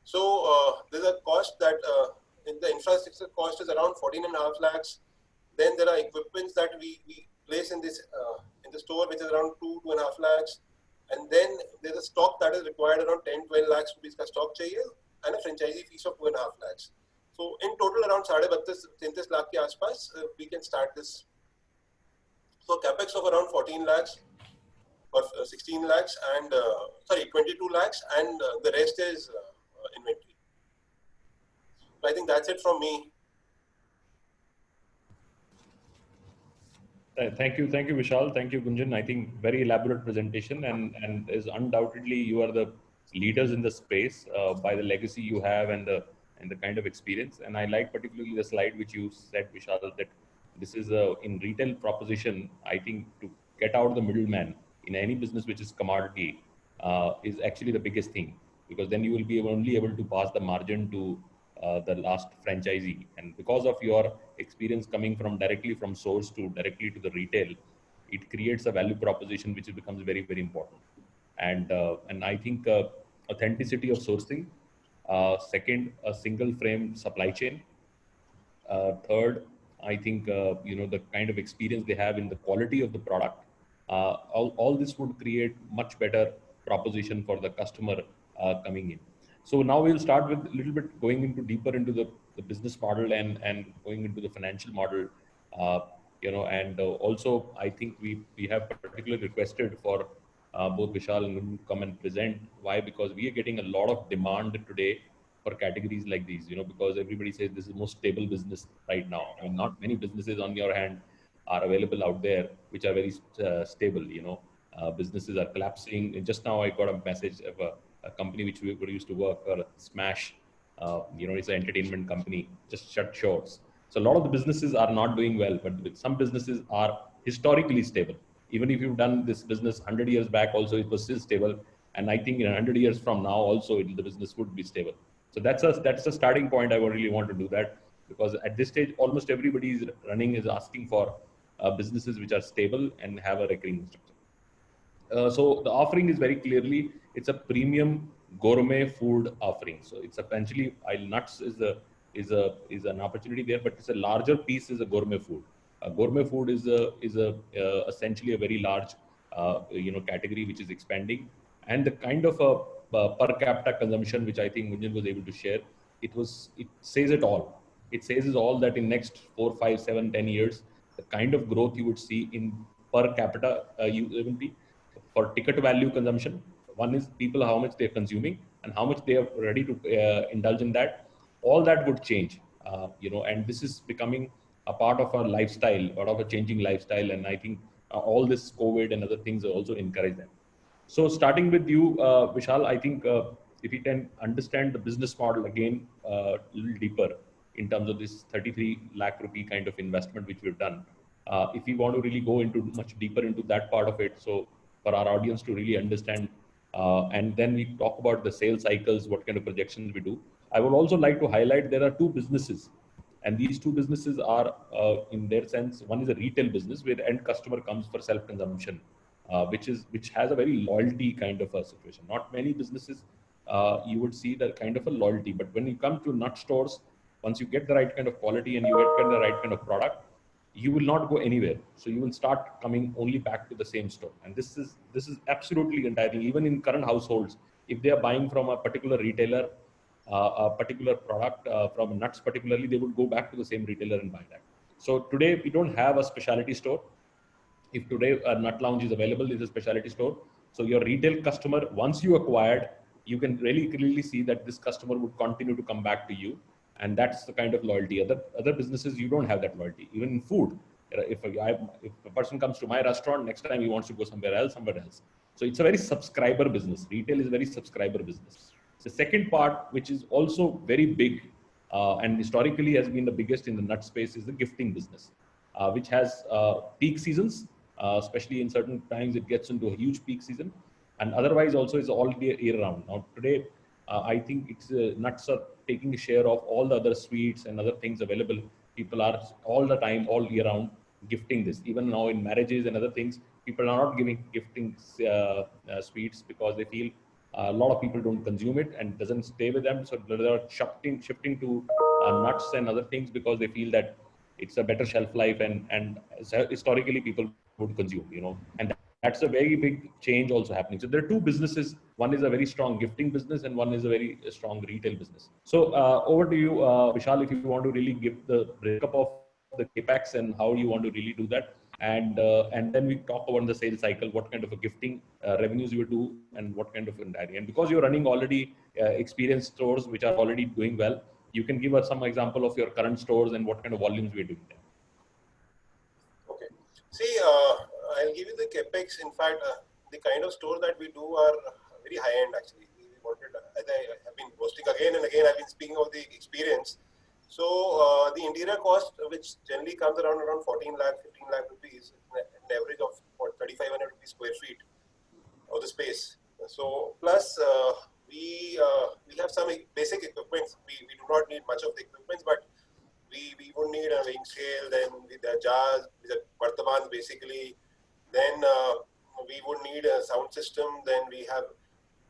Speaker 5: So there's a cost that in the infrastructure cost is around 14.5 lakhs. Then there are equipments that we place in this in the store, which is around 2.5 lakhs. And then there's a stock that is required around 10-12 lakhs rupees ka stock chahiye, and a franchisee fees of 2.5 lakhs. So in total around 32-33 lakh ke aaspas we can start this. So capex of around 14 lakhs or 16 lakhs and 22 lakhs, and the rest is inventory. So I think that's it from me.
Speaker 8: Thank you, Vishal. Thank you, Gunjan. I think very elaborate presentation, and is undoubtedly you are the leaders in the space by the legacy you have and the kind of experience. And I like particularly the slide which you said, Vishal, that this is in retail proposition. I think to get out the middleman in any business which is commodity is actually the biggest thing, because then you will be only able to pass the margin to the last franchisee. And because of your experience coming from directly from source to directly to the retail, it creates a value proposition which becomes very, very important. And I think authenticity of sourcing. Second, a single frame supply chain. Third, I think the kind of experience they have in the quality of the product. All this would create much better proposition for the customer coming in. So now we'll start with a little bit going into deeper into the business model and going into the financial model, and also I think we have particularly requested for both Vishal and Gunjan to come and present. Why? Because we are getting a lot of demand today for categories like these, because everybody says this is the most stable business right now. I mean, not many businesses on your hand are available out there which are very stable. Businesses are collapsing. And just now I got a message of a company which we used to work for, Smash, it's an entertainment company, just shut shorts. So a lot of the businesses are not doing well, but some businesses are historically stable. Even if you've done this business 100 years back, also it was still stable. And I think in 100 years from now, also the business would be stable. So that's a starting point. I really want to do that, because at this stage, almost everybody is asking for businesses which are stable and have a recurring structure. So the offering is very clearly, it's a premium gourmet food offering. So it's essentially, Isle Nuts is an opportunity there, but it's a larger piece is a gourmet food. Gourmet food is essentially a very large category which is expanding, and the kind of a per capita consumption which I think Gunjan was able to share, it says it all. It says all that in next 4, 5, 7, 10 years, the kind of growth you would see in per capita for ticket value consumption. One is people how much they're consuming and how much they are ready to indulge in that. All that would change, and this is becoming a part of our lifestyle, part of a changing lifestyle. And I think all this COVID and other things also encourage them. So starting with you, Vishal, I think if you can understand the business model again a little deeper in terms of this 33 lakh rupee kind of investment which we've done. If we want to really go into much deeper into that part of it, so for our audience to really understand, and then we talk about the sales cycles, what kind of projections we do. I would also like to highlight there are two businesses, and these two businesses are in their sense, one is a retail business where the end customer comes for self-consumption, which has a very loyalty kind of a situation. Not many businesses you would see that kind of a loyalty, but when you come to nut stores, once you get the right kind of quality and you get the right kind of product, you will not go anywhere. So you will start coming only back to the same store. And this is absolutely entirely, even in current households, if they are buying from a particular retailer, a particular product from nuts particularly, they would go back to the same retailer and buy that. So today we don't have a specialty store. If today a Nut Lounge is available, it's a specialty store. So your retail customer, once you acquired, you can really clearly see that this customer would continue to come back to you, and that's the kind of loyalty. Other businesses, you don't have that loyalty. Even in food, if a person comes to my restaurant, next time he wants to go somewhere else. So it's a very subscriber business. Retail is a very subscriber business. The second part, which is also very big and historically has been the biggest in the nut space, is the gifting business, which has peak seasons, especially in certain times it gets into a huge peak season, and otherwise also is all year round. Now today, I think it's nuts are taking a share of all the other sweets and other things available. People are all the time, all year round, gifting this. Even now in marriages and other things, people are not gifting sweets because they feel a lot of people don't consume it and doesn't stay with them. So they're shifting to nuts and other things because they feel that it's a better shelf life and historically people would consume, and that's a very big change also happening. So there are two businesses. One is a very strong gifting business and one is a very strong retail business. So over to you, Vishal, if you want to really give the breakup of the capex and how you want to really do that. And then we talk about the sales cycle, what kind of a gifting revenues you do and what kind of indirect. And because you're running already experienced stores which are already doing well, you can give us some example of your current stores and what kind of volumes we're doing there.
Speaker 5: Okay. See, I'll give you the capex. In fact, the kind of stores that we do are very high end actually. We wanted, as I have been posting again and again, I've been speaking of the experience. So the interior cost, which generally comes around 14 lakh, 15 lakh rupees, an average of 3,500 rupees square feet of the space. So plus we have some basic equipment. We do not need much of the equipment, but we would need a weighing scale, then with the jars, with the bartamans basically. Then we would need a sound system. Then we have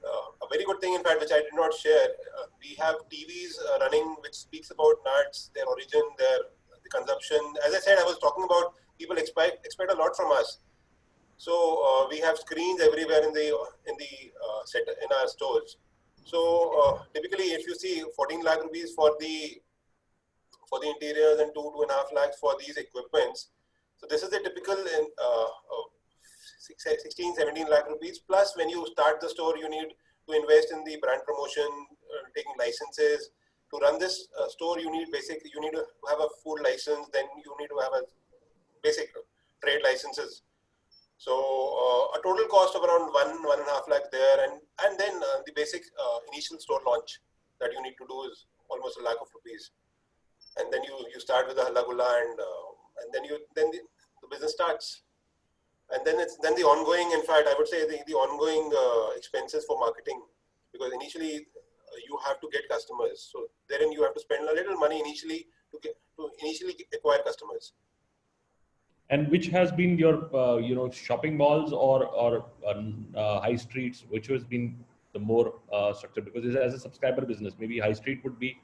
Speaker 5: a very good thing, in fact, which I did not share. We have TVs running, which speaks about nuts, their origin, the consumption. As I said, I was talking about people expect a lot from us. So we have screens everywhere in our stores. So typically, if you see 14 lakh rupees for the interiors and 2.5 lakhs for these equipments. So this is the typical 16, 17 lakh rupees. Plus, when you start the store, you need to invest in the brand promotion, taking licenses. To run this store, you need to have a food license. Then you need to have a basic trade licenses. So a total cost of around 1.5 lakh there, and then the basic initial store launch that you need to do is almost 1 lakh of rupees. And then you start with the halla gulla, and then the business starts. And then then the ongoing, in fact, I would say the ongoing expenses for marketing, because initially you have to get customers. So therein you have to spend a little money initially to initially acquire customers.
Speaker 8: And which has been your shopping malls or high streets, which has been the more structured? Because as a subscriber business, maybe high street would be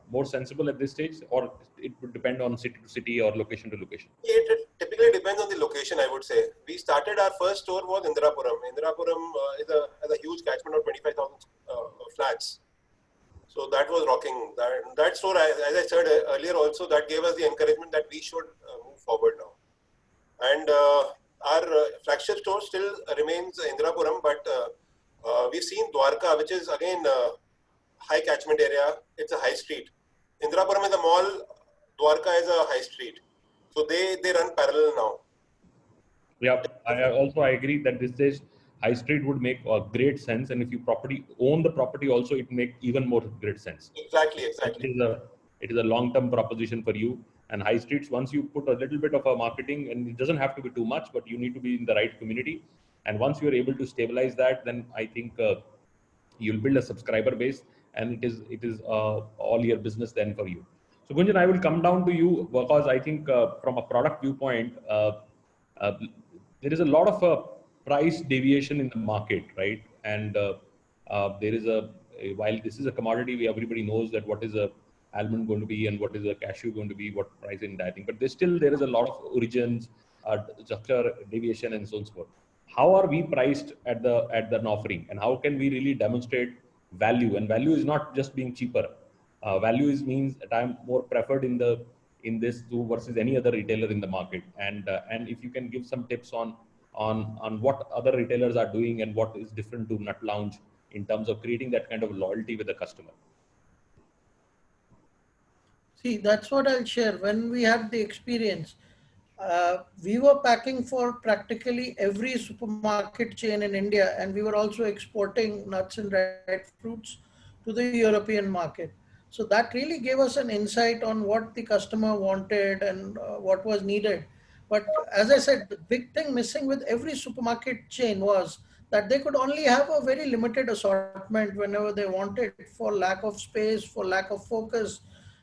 Speaker 8: more sensible at this stage, or it would depend on city to city or location to location?
Speaker 5: It typically depends on the location, I would say. We started, our first store was Indirapuram. Indirapuram has a huge catchment of 25,000 flats. So that was rocking. That store, as I said earlier also, that gave us the encouragement that we should move forward now. And our flagship store still remains Indirapuram, but we've seen Dwarka, which is again high catchment area. It's a high street. Indirapuram is a mall, Dwarka is a high street. So they run parallel now.
Speaker 8: Yeah, I agree that this stage high street would make great sense, and if you own the property also, it make even more great sense.
Speaker 5: Exactly.
Speaker 8: It is a long-term proposition for you. And high streets, once you put a little bit of a marketing, and it doesn't have to be too much, but you need to be in the right community. And once you're able to stabilize that, then I think you'll build a subscriber base, and it is all your business then for you. So Gunjan, I will come down to you, because I think from a product viewpoint, there is a lot of price deviation in the market, right? And there is while this is a commodity, everybody knows that what is a almond going to be and what is a cashew going to be, what price in that thing. But there is a lot of origins, structure deviation, and so on and so forth. How are we priced at the offering, and how can we really demonstrate value? And value is not just being cheaper. Value means that I'm more preferred in this versus any other retailer in the market. And if you can give some tips on on what other retailers are doing and what is different to Nut Lounge in terms of creating that kind of loyalty with the customer?
Speaker 7: See, that's what I'll share. When we had the experience, we were packing for practically every supermarket chain in India, and we were also exporting nuts and dried fruits to the European market. So that really gave us an insight on what the customer wanted and what was needed. But as I said, the big thing missing with every supermarket chain was that they could only have a very limited assortment whenever they wanted, for lack of space, for lack of focus,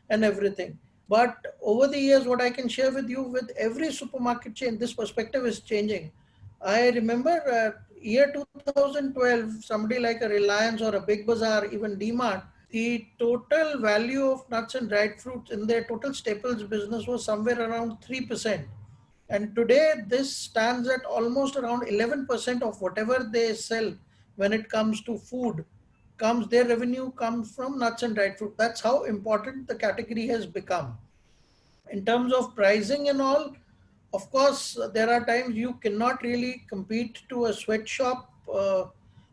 Speaker 7: and everything. But over the years, what I can share with you, with every supermarket chain, this perspective is changing. I remember year 2012, somebody like a Reliance or a Big Bazaar, even DMart, the total value of nuts and dried fruits in their total staples business was somewhere around 3%. And today, this stands at almost around 11% of whatever they sell when it comes to food. Their revenue comes from nuts and dried fruit. That's how important the category has become. In terms of pricing and all, of course, there are times you cannot really compete to a sweatshop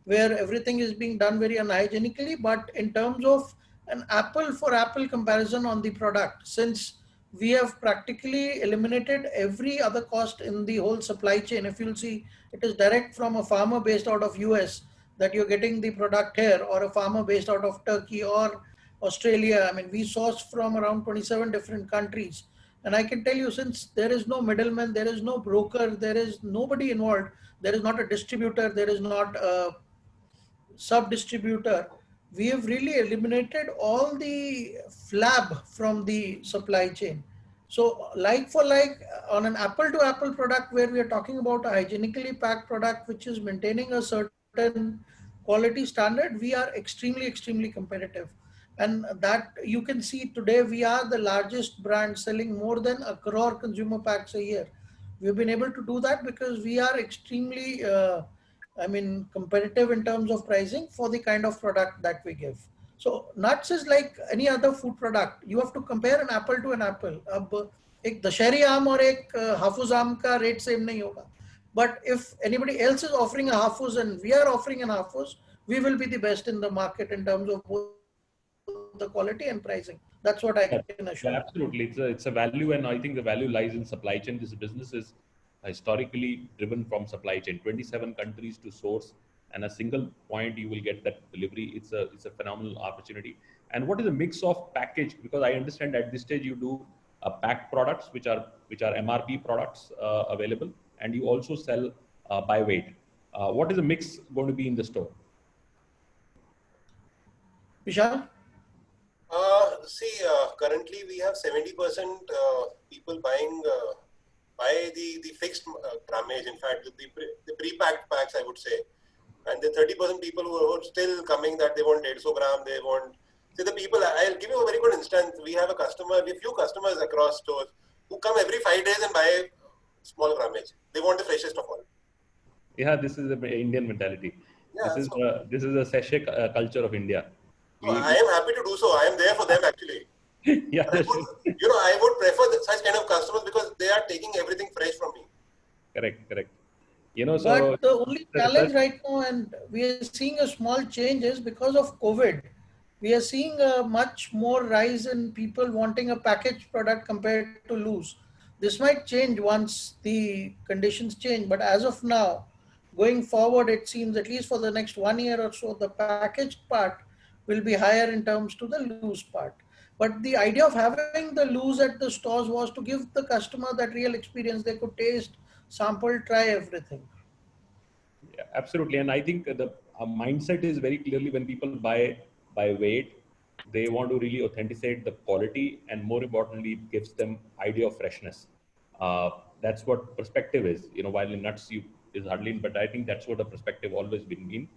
Speaker 7: where everything is being done very unhygienically. But in terms of an apple for apple comparison on the product, since we have practically eliminated every other cost in the whole supply chain. If you'll see, it is direct from a farmer based out of US that you're getting the product here, or a farmer based out of Turkey or Australia. I mean, we source from around 27 different countries. And I can tell you, since there is no middleman, there is no broker, there is nobody involved, there is not a distributor, there is not a sub distributor, we have really eliminated all the flab from the supply chain. So like for like, on an apple to apple product where we are talking about a hygienically packed product which is maintaining a certain quality standard, we are extremely competitive. And that you can see today, we are the largest brand selling more than 1 crore consumer packs a year. We've been able to do that because we are extremely competitive in terms of pricing for the kind of product that we give. So nuts is like any other food product. You have to compare an apple to an apple. अब एक दशहरी आम और एक हाफूज आम का rate same नहीं होगा. But if anybody else is offering a hafuz and we are offering an hafuz, we will be the best in the market in terms of both the quality and pricing. That's what I can assure.
Speaker 8: Yeah, absolutely. It's a value, and I think the value lies in supply chain. This business is historically driven from supply chain. 27 countries to source, and a single point you will get that delivery. It's a phenomenal opportunity. And what is a mix of package? Because I understand at this stage you do packed products, which are MRP products available, and you also sell by weight. What is the mix going to be in the store?
Speaker 7: Vishal?
Speaker 5: Currently we have 70% people buying by the fixed grammage. In fact, the pre-packed packs, I would say, and the 30% people who are still coming that they want 150 gram, they want. See, the people. I'll give you a very good instance. We have a few customers across stores who come every 5 days and buy small grammage. They want the freshest of all.
Speaker 8: Yeah, this is the Indian mentality.
Speaker 5: Yeah,
Speaker 8: this is a sachet culture of India.
Speaker 5: I am happy to do so. I am there for them actually.
Speaker 8: Yeah,
Speaker 5: I would prefer such kind of customers because they are taking everything fresh from me.
Speaker 8: Correct.
Speaker 7: But the only challenge right now, and we are seeing a small change, is because of COVID. We are seeing a much more rise in people wanting a packaged product compared to loose. This might change once the conditions change, but as of now, going forward, it seems at least for the next 1 year or so, the packaged part will be higher in terms to the loose part. But the idea of having the loose at the stores was to give the customer that real experience. They could taste, sample, try everything.
Speaker 8: Yeah, absolutely. And I think the mindset is very clearly when people buy by weight, they want to really authenticate the quality, and more importantly, it gives them idea of freshness. That's what perspective is. While in nuts is hardly, but I think that's what the perspective always been.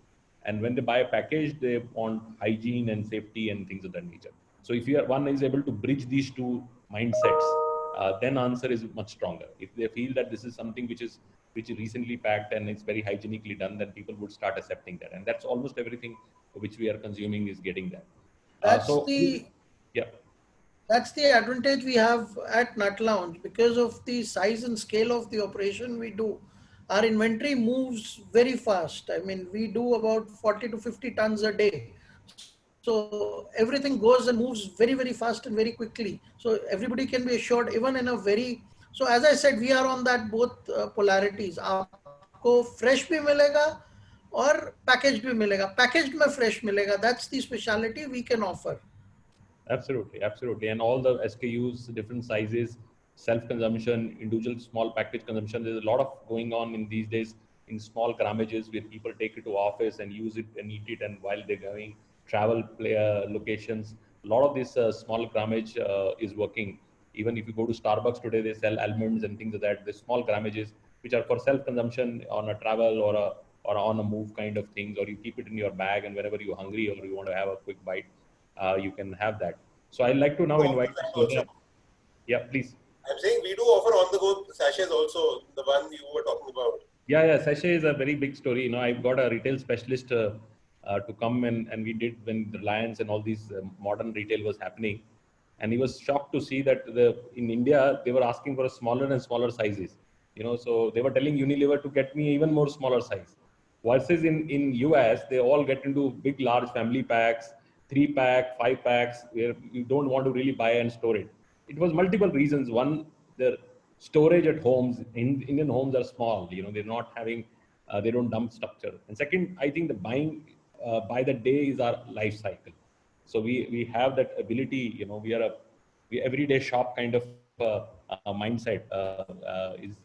Speaker 8: And when they buy a package, they want hygiene and safety and things of that nature. So if one is able to bridge these two mindsets, then answer is much stronger. If they feel that this is something which is recently packed and it's very hygienically done, then people would start accepting that. And that's almost everything which we are consuming is getting that.
Speaker 7: That's the advantage we have at Nut Lounge because of the size and scale of the operation we do. our inventory moves very fast. I mean, we do about 40 to 50 tons a day. So everything goes and moves very, very fast and very quickly. So everybody can be assured, even in a very, so as I said, we are on that both polarities. आपको fresh भी मिलेगा और packaged भी मिलेगा. Packaged में fresh मिलेगा. That's the speciality we can offer.
Speaker 8: Absolutely, absolutely. And all the SKUs, different sizes, self-consumption, individual small package consumption. There's a lot of going on in these days in small grammages where people take it to office and use it and eat it. And while they're going travel locations, a lot of this small grammage is working. Even if you go to Starbucks today, they sell almonds and things like that. The small grammages, which are for self-consumption on a travel or on a move kind of things, or you keep it in your bag and whenever you're hungry or you want to have a quick bite, you can have that. So I'd like to now invite Sonia. Yeah, please.
Speaker 5: I'm saying we do offer on-the-go sachets also, the one you were talking about.
Speaker 8: Yeah, sachet is a very big story. You know, I've got a retail specialist to come and we did when the Reliance and all these modern retail was happening. And he was shocked to see that in India, they were asking for a smaller and smaller sizes. You know, so they were telling Unilever to get me even more smaller size. Versus in US, they all get into big, large family packs, 3-pack, 5-packs, where you don't want to really buy and store it. It was multiple reasons. One, the storage at homes, Indian homes are small, you know, they're not having, they don't dump structure. And second, I think the buying by the day is our life cycle. So we have that ability, you know, we everyday shop kind of mindset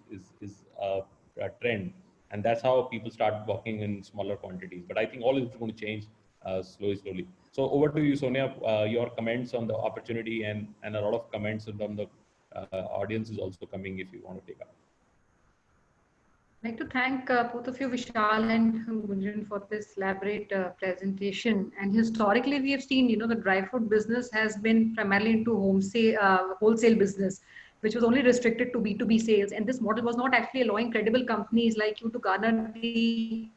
Speaker 8: is a trend. And that's how people start walking in smaller quantities. But I think all is going to change slowly. So over to you, Sonia, your comments on the opportunity and a lot of comments from the audience is also coming if you want to take up.
Speaker 4: I'd like to thank both of you, Vishal and Gunjan, for this elaborate presentation. And historically, we have seen, you know, the dry fruit business has been primarily into wholesale business, which was only restricted to B2B sales. And this model was not actually allowing credible companies like you to garner the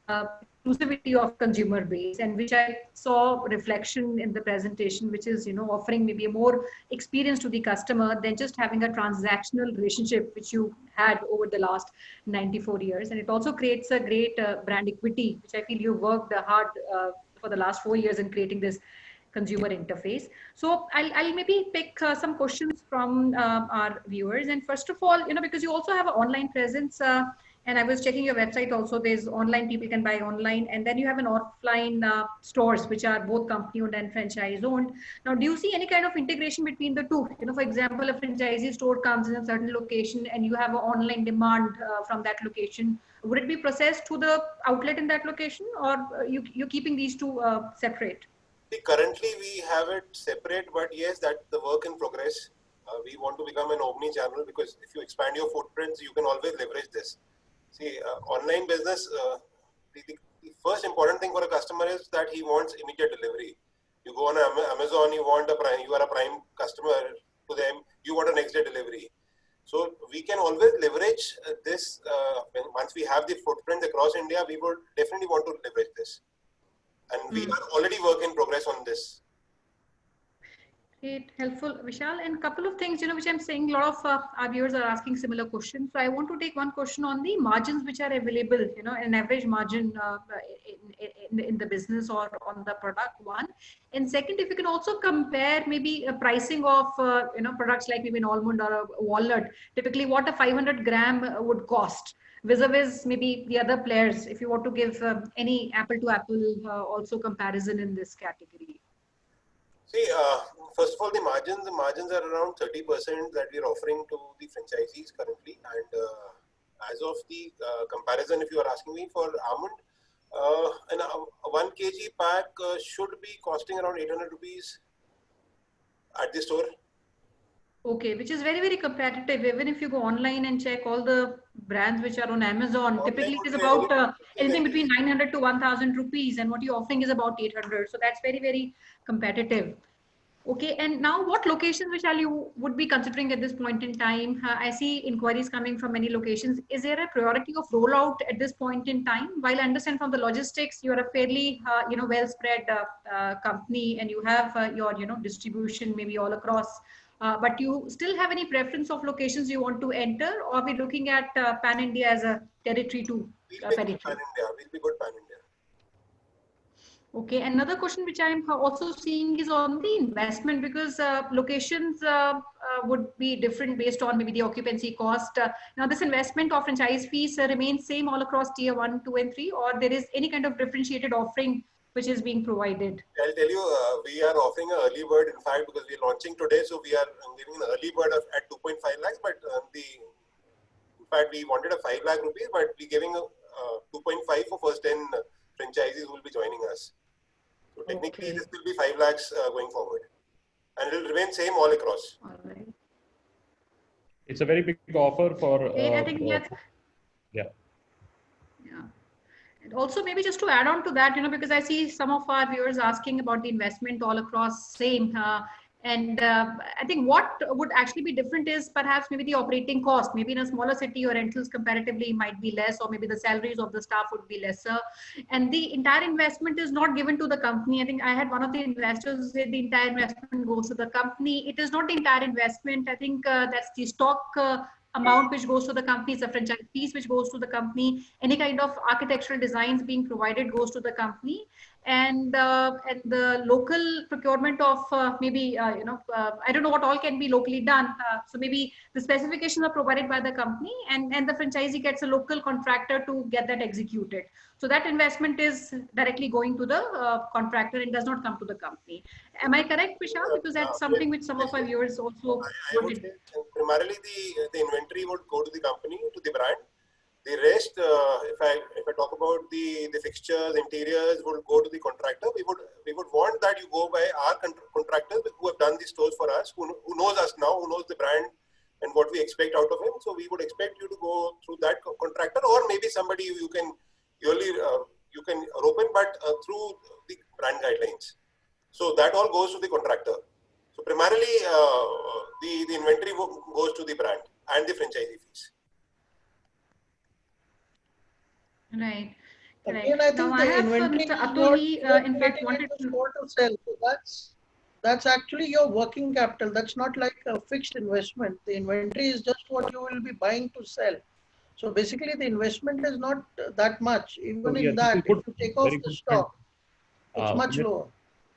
Speaker 4: exclusivity of consumer base, and which I saw reflection in the presentation, which is, you know, offering maybe a more experience to the customer than just having a transactional relationship, which you had over the last 94 years. And it also creates a great brand equity, which I feel you worked hard for the last 4 years in creating this consumer interface. So I'll maybe pick some questions from our viewers. And first of all, you know, because you also have an online presence, and I was checking your website also, there's online, people can buy online, and then you have an offline stores, which are both company owned and franchise owned. Now, do you see any kind of integration between the two? You know, for example, a franchisee store comes in a certain location and you have an online demand from that location. Would it be processed to the outlet in that location, or you're keeping these two separate?
Speaker 5: Currently, we have it separate, but yes, that's the work in progress. We want to become an omni-channel, because if you expand your footprints, you can always leverage this. See, online business, the first important thing for a customer is that he wants immediate delivery. You go on Amazon, you are a prime customer to them, you want a next day delivery. So we can always leverage this. Once we have the footprint across India, we would definitely want to leverage this. And we are already work in progress on this.
Speaker 4: Great, helpful, Vishal. And a couple of things, you know, which I'm saying, a lot of our viewers are asking similar questions. So I want to take one question on the margins which are available, you know, an average margin in the business or on the product, one. And second, if you can also compare maybe a pricing of, you know, products like maybe an almond or a walnut, typically what a 500 gram would cost, vis-a-vis maybe the other players, if you want to give any apple to apple also comparison in this category.
Speaker 5: See, first of all, the margins are around 30% that we are offering to the franchisees currently. And as of the comparison, if you are asking me for almond, and a 1 kg pack should be costing around 800 rupees at the store.
Speaker 4: Okay, which is very, very competitive. Even if you go online and check all the brands which are on Amazon, typically it is about anything between 900 to 1000 rupees, and what you're offering is about 800. So that's very, very competitive. Okay, and now what locations which you would be considering at this point in time? I see inquiries coming from many locations. Is there a priority of rollout at this point in time? While I understand from the logistics, you're a fairly, you know, well spread company, and you have your, you know, distribution maybe all across but you still have any preference of locations you want to enter, or are we looking at Pan India as a territory to
Speaker 5: We'll be good
Speaker 4: penetrate?
Speaker 5: pan-India. We'll be good pan-India.
Speaker 4: Okay, another question which I'm also seeing is on the investment, because locations would be different based on maybe the occupancy cost. Now, this investment or franchise fees remains same all across tier 1, 2, and 3, or there is any kind of differentiated offering which is being provided?
Speaker 5: I'll tell you, we are offering an early bird, in fact, because we're launching today. So we are giving an early bird at 2.5 lakhs, but in fact, we wanted a 5 lakh rupees, but we're giving 2.5 for first 10 franchisees who will be joining us. So technically,
Speaker 4: Okay.
Speaker 5: this will be 5 lakhs going forward, and it will remain same all across.
Speaker 4: All right.
Speaker 8: It's a very big offer for.
Speaker 4: Okay, I think that's.
Speaker 8: Yeah.
Speaker 4: Yeah. And also maybe just to add on to that, because I see some of our viewers asking about the investment all across same. And I think what would actually be different is perhaps maybe the operating cost. Maybe in a smaller city, your rentals comparatively might be less, or maybe the salaries of the staff would be lesser. And the entire investment is not given to the company. I think I had one of the investors say the entire investment goes to the company. It is not the entire investment. I think that's the stock amount which goes to the company, the franchise fees which goes to the company, any kind of architectural designs being provided goes to the company, and the local procurement of maybe I don't know what all can be locally done. So maybe the specifications are provided by the company, and the franchisee gets a local contractor to get that executed. So that investment is directly going to the contractor and does not come to the company. Am I correct, Vishal? Because that's something which some of our viewers also
Speaker 5: I would say primarily the inventory would go to the company, to the brand. The rest, if I talk about the fixtures, interiors, would go to the contractor. We would want that you go by our contractors who have done the stores for us, who knows us now, who knows the brand and what we expect out of him. So we would expect you to go through that contractor, or maybe somebody you can rope in, but through the brand guidelines. So that all goes to the contractor. So primarily, the inventory goes to the brand and the franchisee fees.
Speaker 4: right.
Speaker 7: Again, I think
Speaker 4: Now I
Speaker 7: the
Speaker 4: have
Speaker 7: inventory
Speaker 4: Mr.
Speaker 7: is
Speaker 4: Atul, he in fact
Speaker 7: getting
Speaker 4: wanted
Speaker 7: into
Speaker 4: to.
Speaker 7: store to sell. So that's actually your working capital. That's not like a fixed investment. The inventory is just what you will be buying to sell. So basically, the investment is not that much. Even in that, if you take off the stock, it's much lower.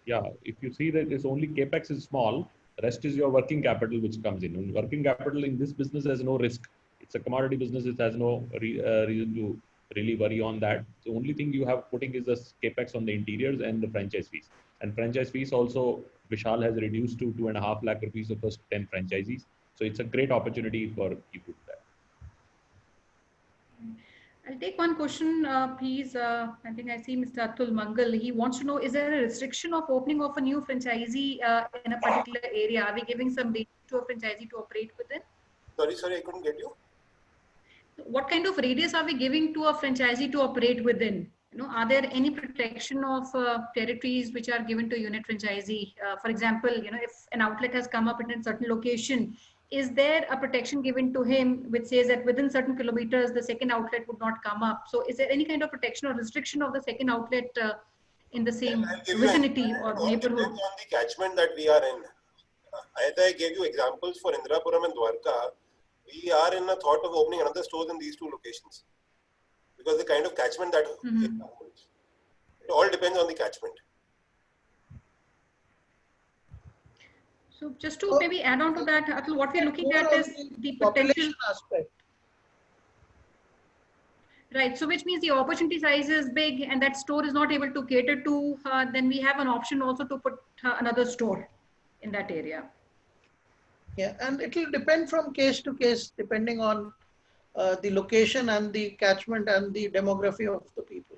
Speaker 8: Yeah, if you see that it's only capex is small, rest is your working capital which comes in. And working capital in this business has no risk. It's a commodity business. It has no reason to really worry on that. The only thing you have putting is the capex on the interiors and the franchise fees. And franchise fees also, Vishal has reduced to 2.5 lakh rupees the first 10 franchisees. So it's a great opportunity for people there.
Speaker 4: I'll take one question, please. I think I see Mr. Atul Mangal. He wants to know, is there a restriction of opening of a new franchisee in a particular area? Are we giving some data to a franchisee to operate within?
Speaker 5: Sorry, I couldn't get you.
Speaker 4: What kind of radius are we giving to a franchisee to operate within? Are there any protection of territories which are given to unit franchisee? For example, if an outlet has come up in a certain location, is there a protection given to him which says that within certain kilometers, the second outlet would not come up? So is there any kind of protection or restriction of the second outlet in the same vicinity or neighborhood?
Speaker 5: Depends on the catchment that we are in. As I gave you examples for Indrapuram and Dwarka, we are in a thought of opening another store in these two locations because the kind of catchment that it all depends on the catchment.
Speaker 4: So just to maybe add on to that, Atul, what we're looking at is the potential
Speaker 7: aspect.
Speaker 4: Right. So which means the opportunity size is big and that store is not able to cater to, then we have an option also to put another store in that area.
Speaker 7: Yeah, and it will depend from case to case, depending on the location and the catchment and the demography of the people.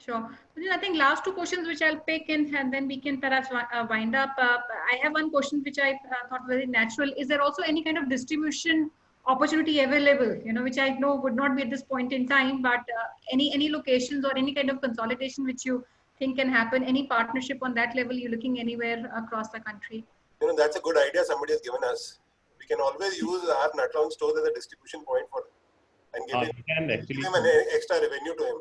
Speaker 4: Sure. I think last two questions which I'll pick in and then we can perhaps wind up. I have one question which I thought very natural. Is there also any kind of distribution opportunity available, which I know would not be at this point in time, but any locations or any kind of consolidation which you think can happen, any partnership on that level, you're looking anywhere across the country?
Speaker 5: That's a good idea somebody has given us. We can always use our Natron stores as a distribution point for and give him an extra revenue to him.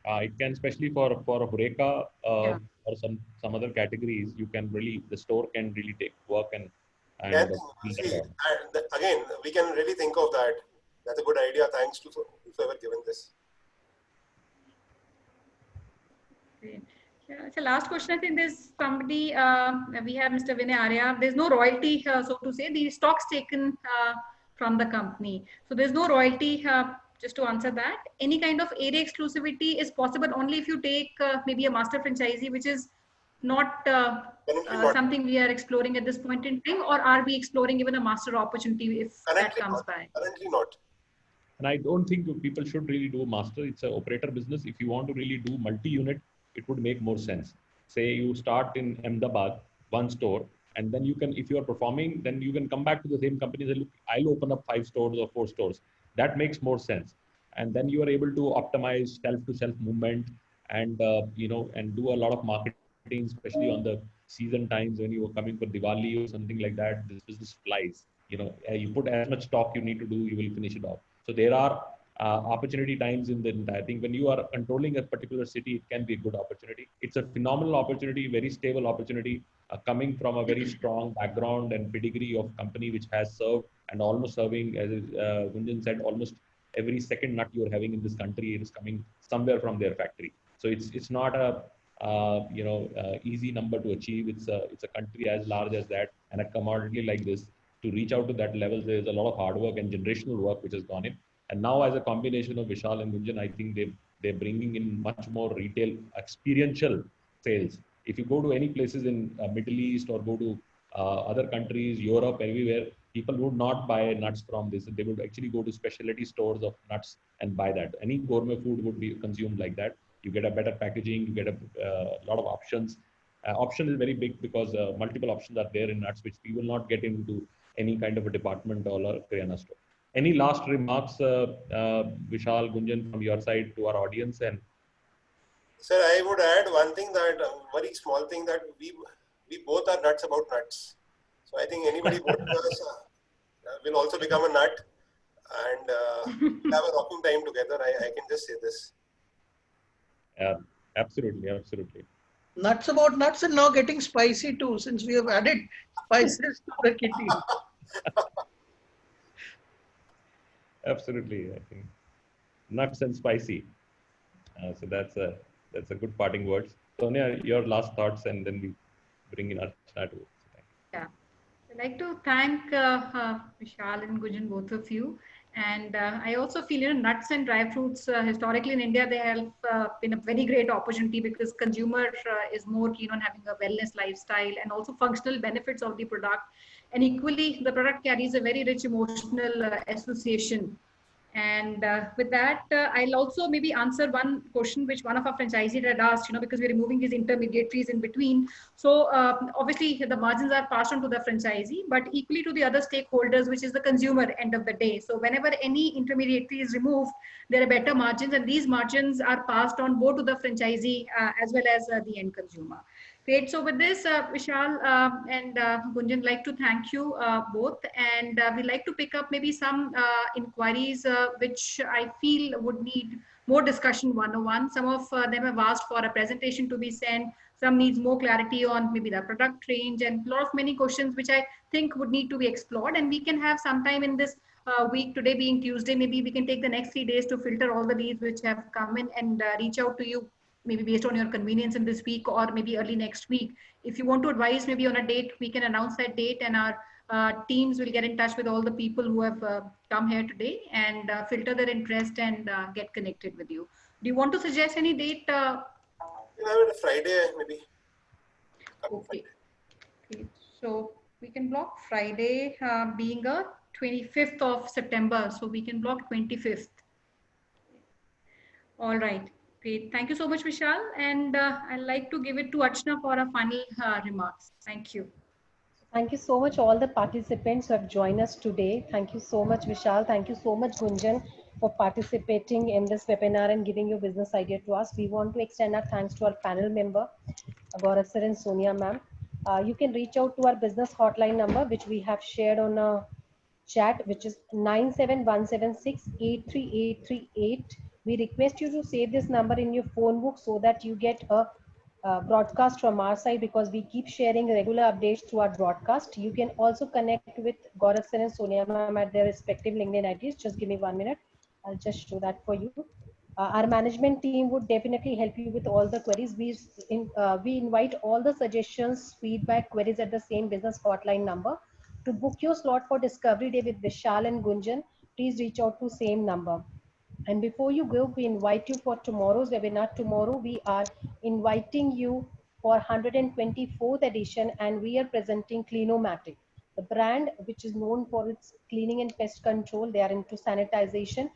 Speaker 8: It can, especially for Horeca or some other categories, you can really, the store can really work and And
Speaker 5: Yeah,
Speaker 8: build
Speaker 5: see,
Speaker 8: that out.
Speaker 5: again, we can really think of that. That's a good idea. Thanks to whoever given this.
Speaker 4: Great. Yeah, so last question, I think there's somebody, we have Mr. Vinay Arya. There's no royalty, so to say, the stocks taken from the company. So there's no royalty, just to answer that. Any kind of area exclusivity is possible only if you take maybe a master franchisee, which is not
Speaker 5: Currently not.
Speaker 4: something we are exploring at this point in time, or are we exploring even a master opportunity if that
Speaker 5: Currently
Speaker 4: comes
Speaker 5: not.
Speaker 4: by?
Speaker 5: Currently not.
Speaker 8: And I don't think people should really do master. It's an operator business. If you want to really do multi-unit, it would make more sense. Say you start in Ahmedabad, one store, and then you can, if you are performing, then you can come back to the same company and say, look, I'll open up 5 stores or 4 stores. That makes more sense. And then you are able to optimize shelf-to-shelf movement and, and do a lot of marketing, especially on the season times when you are coming for Diwali or something like that. This business flies. You put as much stock you need to do, you will finish it off. So there are opportunity times in the entire thing. When you are controlling a particular city, it can be a good opportunity. It's a phenomenal opportunity, very stable opportunity, coming from a very strong background and pedigree of company which has served and almost serving, as Gunjan said, almost every second nut you're having in this country is coming somewhere from their factory. So it's not a easy number to achieve. It's a country as large as that and a commodity like this. To reach out to that level, there is a lot of hard work and generational work which has gone in. And now, as a combination of Vishal and Gunjan, I think they're bringing in much more retail experiential sales. If you go to any places in Middle East or go to other countries, Europe, everywhere, people would not buy nuts from this. They would actually go to specialty stores of nuts and buy that. Any gourmet food would be consumed like that. You get a better packaging, you get a lot of options. Option is very big because multiple options are there in nuts, which we will not get into any kind of a department or a Kirana store. Any last remarks, Vishal, Gunjan, from your side to our audience? And
Speaker 5: Sir, I would add one thing, that very small thing, that we both are nuts about nuts. So I think anybody voting us will also become a nut and have a rocking time together. I can just say this.
Speaker 8: Absolutely, absolutely.
Speaker 7: Nuts about nuts, and now getting spicy too, since we have added spices to the kitty.
Speaker 8: Absolutely, I think nuts and spicy. So that's a good parting words. Sonia, your last thoughts, and then we bring in Archana too.
Speaker 4: Yeah, I'd like to thank Vishal and Gunjan, both of you. And I also feel, nuts and dry fruits historically in India, they have been a very great opportunity because consumer is more keen on having a wellness lifestyle and also functional benefits of the product. And equally, the product carries a very rich emotional association. And with that, I'll also maybe answer one question which one of our franchisees had asked, because we're removing these intermediaries in between. So obviously the margins are passed on to the franchisee, but equally to the other stakeholders, which is the consumer end of the day. So whenever any intermediary is removed, there are better margins, and these margins are passed on both to the franchisee as well as the end consumer. Great. So with this, Vishal and Gunjan, like to thank you both, and we'd like to pick up maybe some inquiries which I feel would need more discussion one-on-one. Some of them have asked for a presentation to be sent. Some needs more clarity on maybe the product range, and a lot of many questions which I think would need to be explored. And we can have sometime in this week, today being Tuesday, maybe we can take the next 3 days to filter all the leads which have come in and reach out to you, maybe based on your convenience in this week or maybe early next week. If you want to advise maybe on a date, we can announce that date, and our teams will get in touch with all the people who have come here today and filter their interest and get connected with you. Do you want to suggest any date?
Speaker 5: We'll have it a Friday, maybe.
Speaker 4: Okay. Okay. So we can block Friday being a 25th of September. So we can block 25th. All right. Great. Thank you so much, Vishal. And I'd like to give it to Archana for our final remarks. Thank you.
Speaker 2: Thank you so much, all the participants who have joined us today. Thank you so much, Vishal. Thank you so much, Gunjan, for participating in this webinar and giving your business idea to us. We want to extend our thanks to our panel member, Gaurav sir and Sonia ma'am. You can reach out to our business hotline number, which we have shared on a chat, which is 97176 83838. We request you to save this number in your phone book so that you get a broadcast from our side, because we keep sharing regular updates through our broadcast. You can also connect with Gaurav Sen and Sonia ma'am at their respective LinkedIn IDs. Just give me 1 minute. I'll just show that for you. Our management team would definitely help you with all the queries. We invite all the suggestions, feedback, queries at the same business hotline number. To book your slot for Discovery Day with Vishal and Gunjan, please reach out to same number. And before you go, we invite you for tomorrow's webinar. Tomorrow we are inviting you for 124th edition, and we are presenting Cleanomatic, the brand which is known for its cleaning and pest control. They are into sanitization.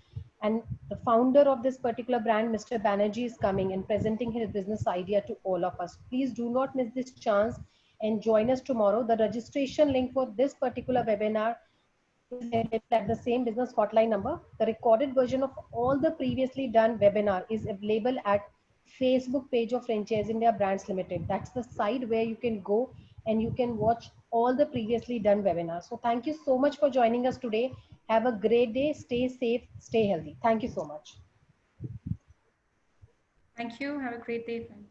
Speaker 2: And the founder of this particular brand, Mr. Banerjee, is coming and presenting his business idea to all of us. Please do not miss this chance and join us tomorrow. The registration link for this particular webinar is available at the same business hotline number. The recorded version of all the previously done webinar is available at Facebook page of Franchise India Brands Limited. That's the site where you can go and you can watch all the previously done webinars. So thank you so much for joining us today. Have a great day. Stay safe, stay healthy. Thank you so much.
Speaker 4: Thank you. Have a great day, friends.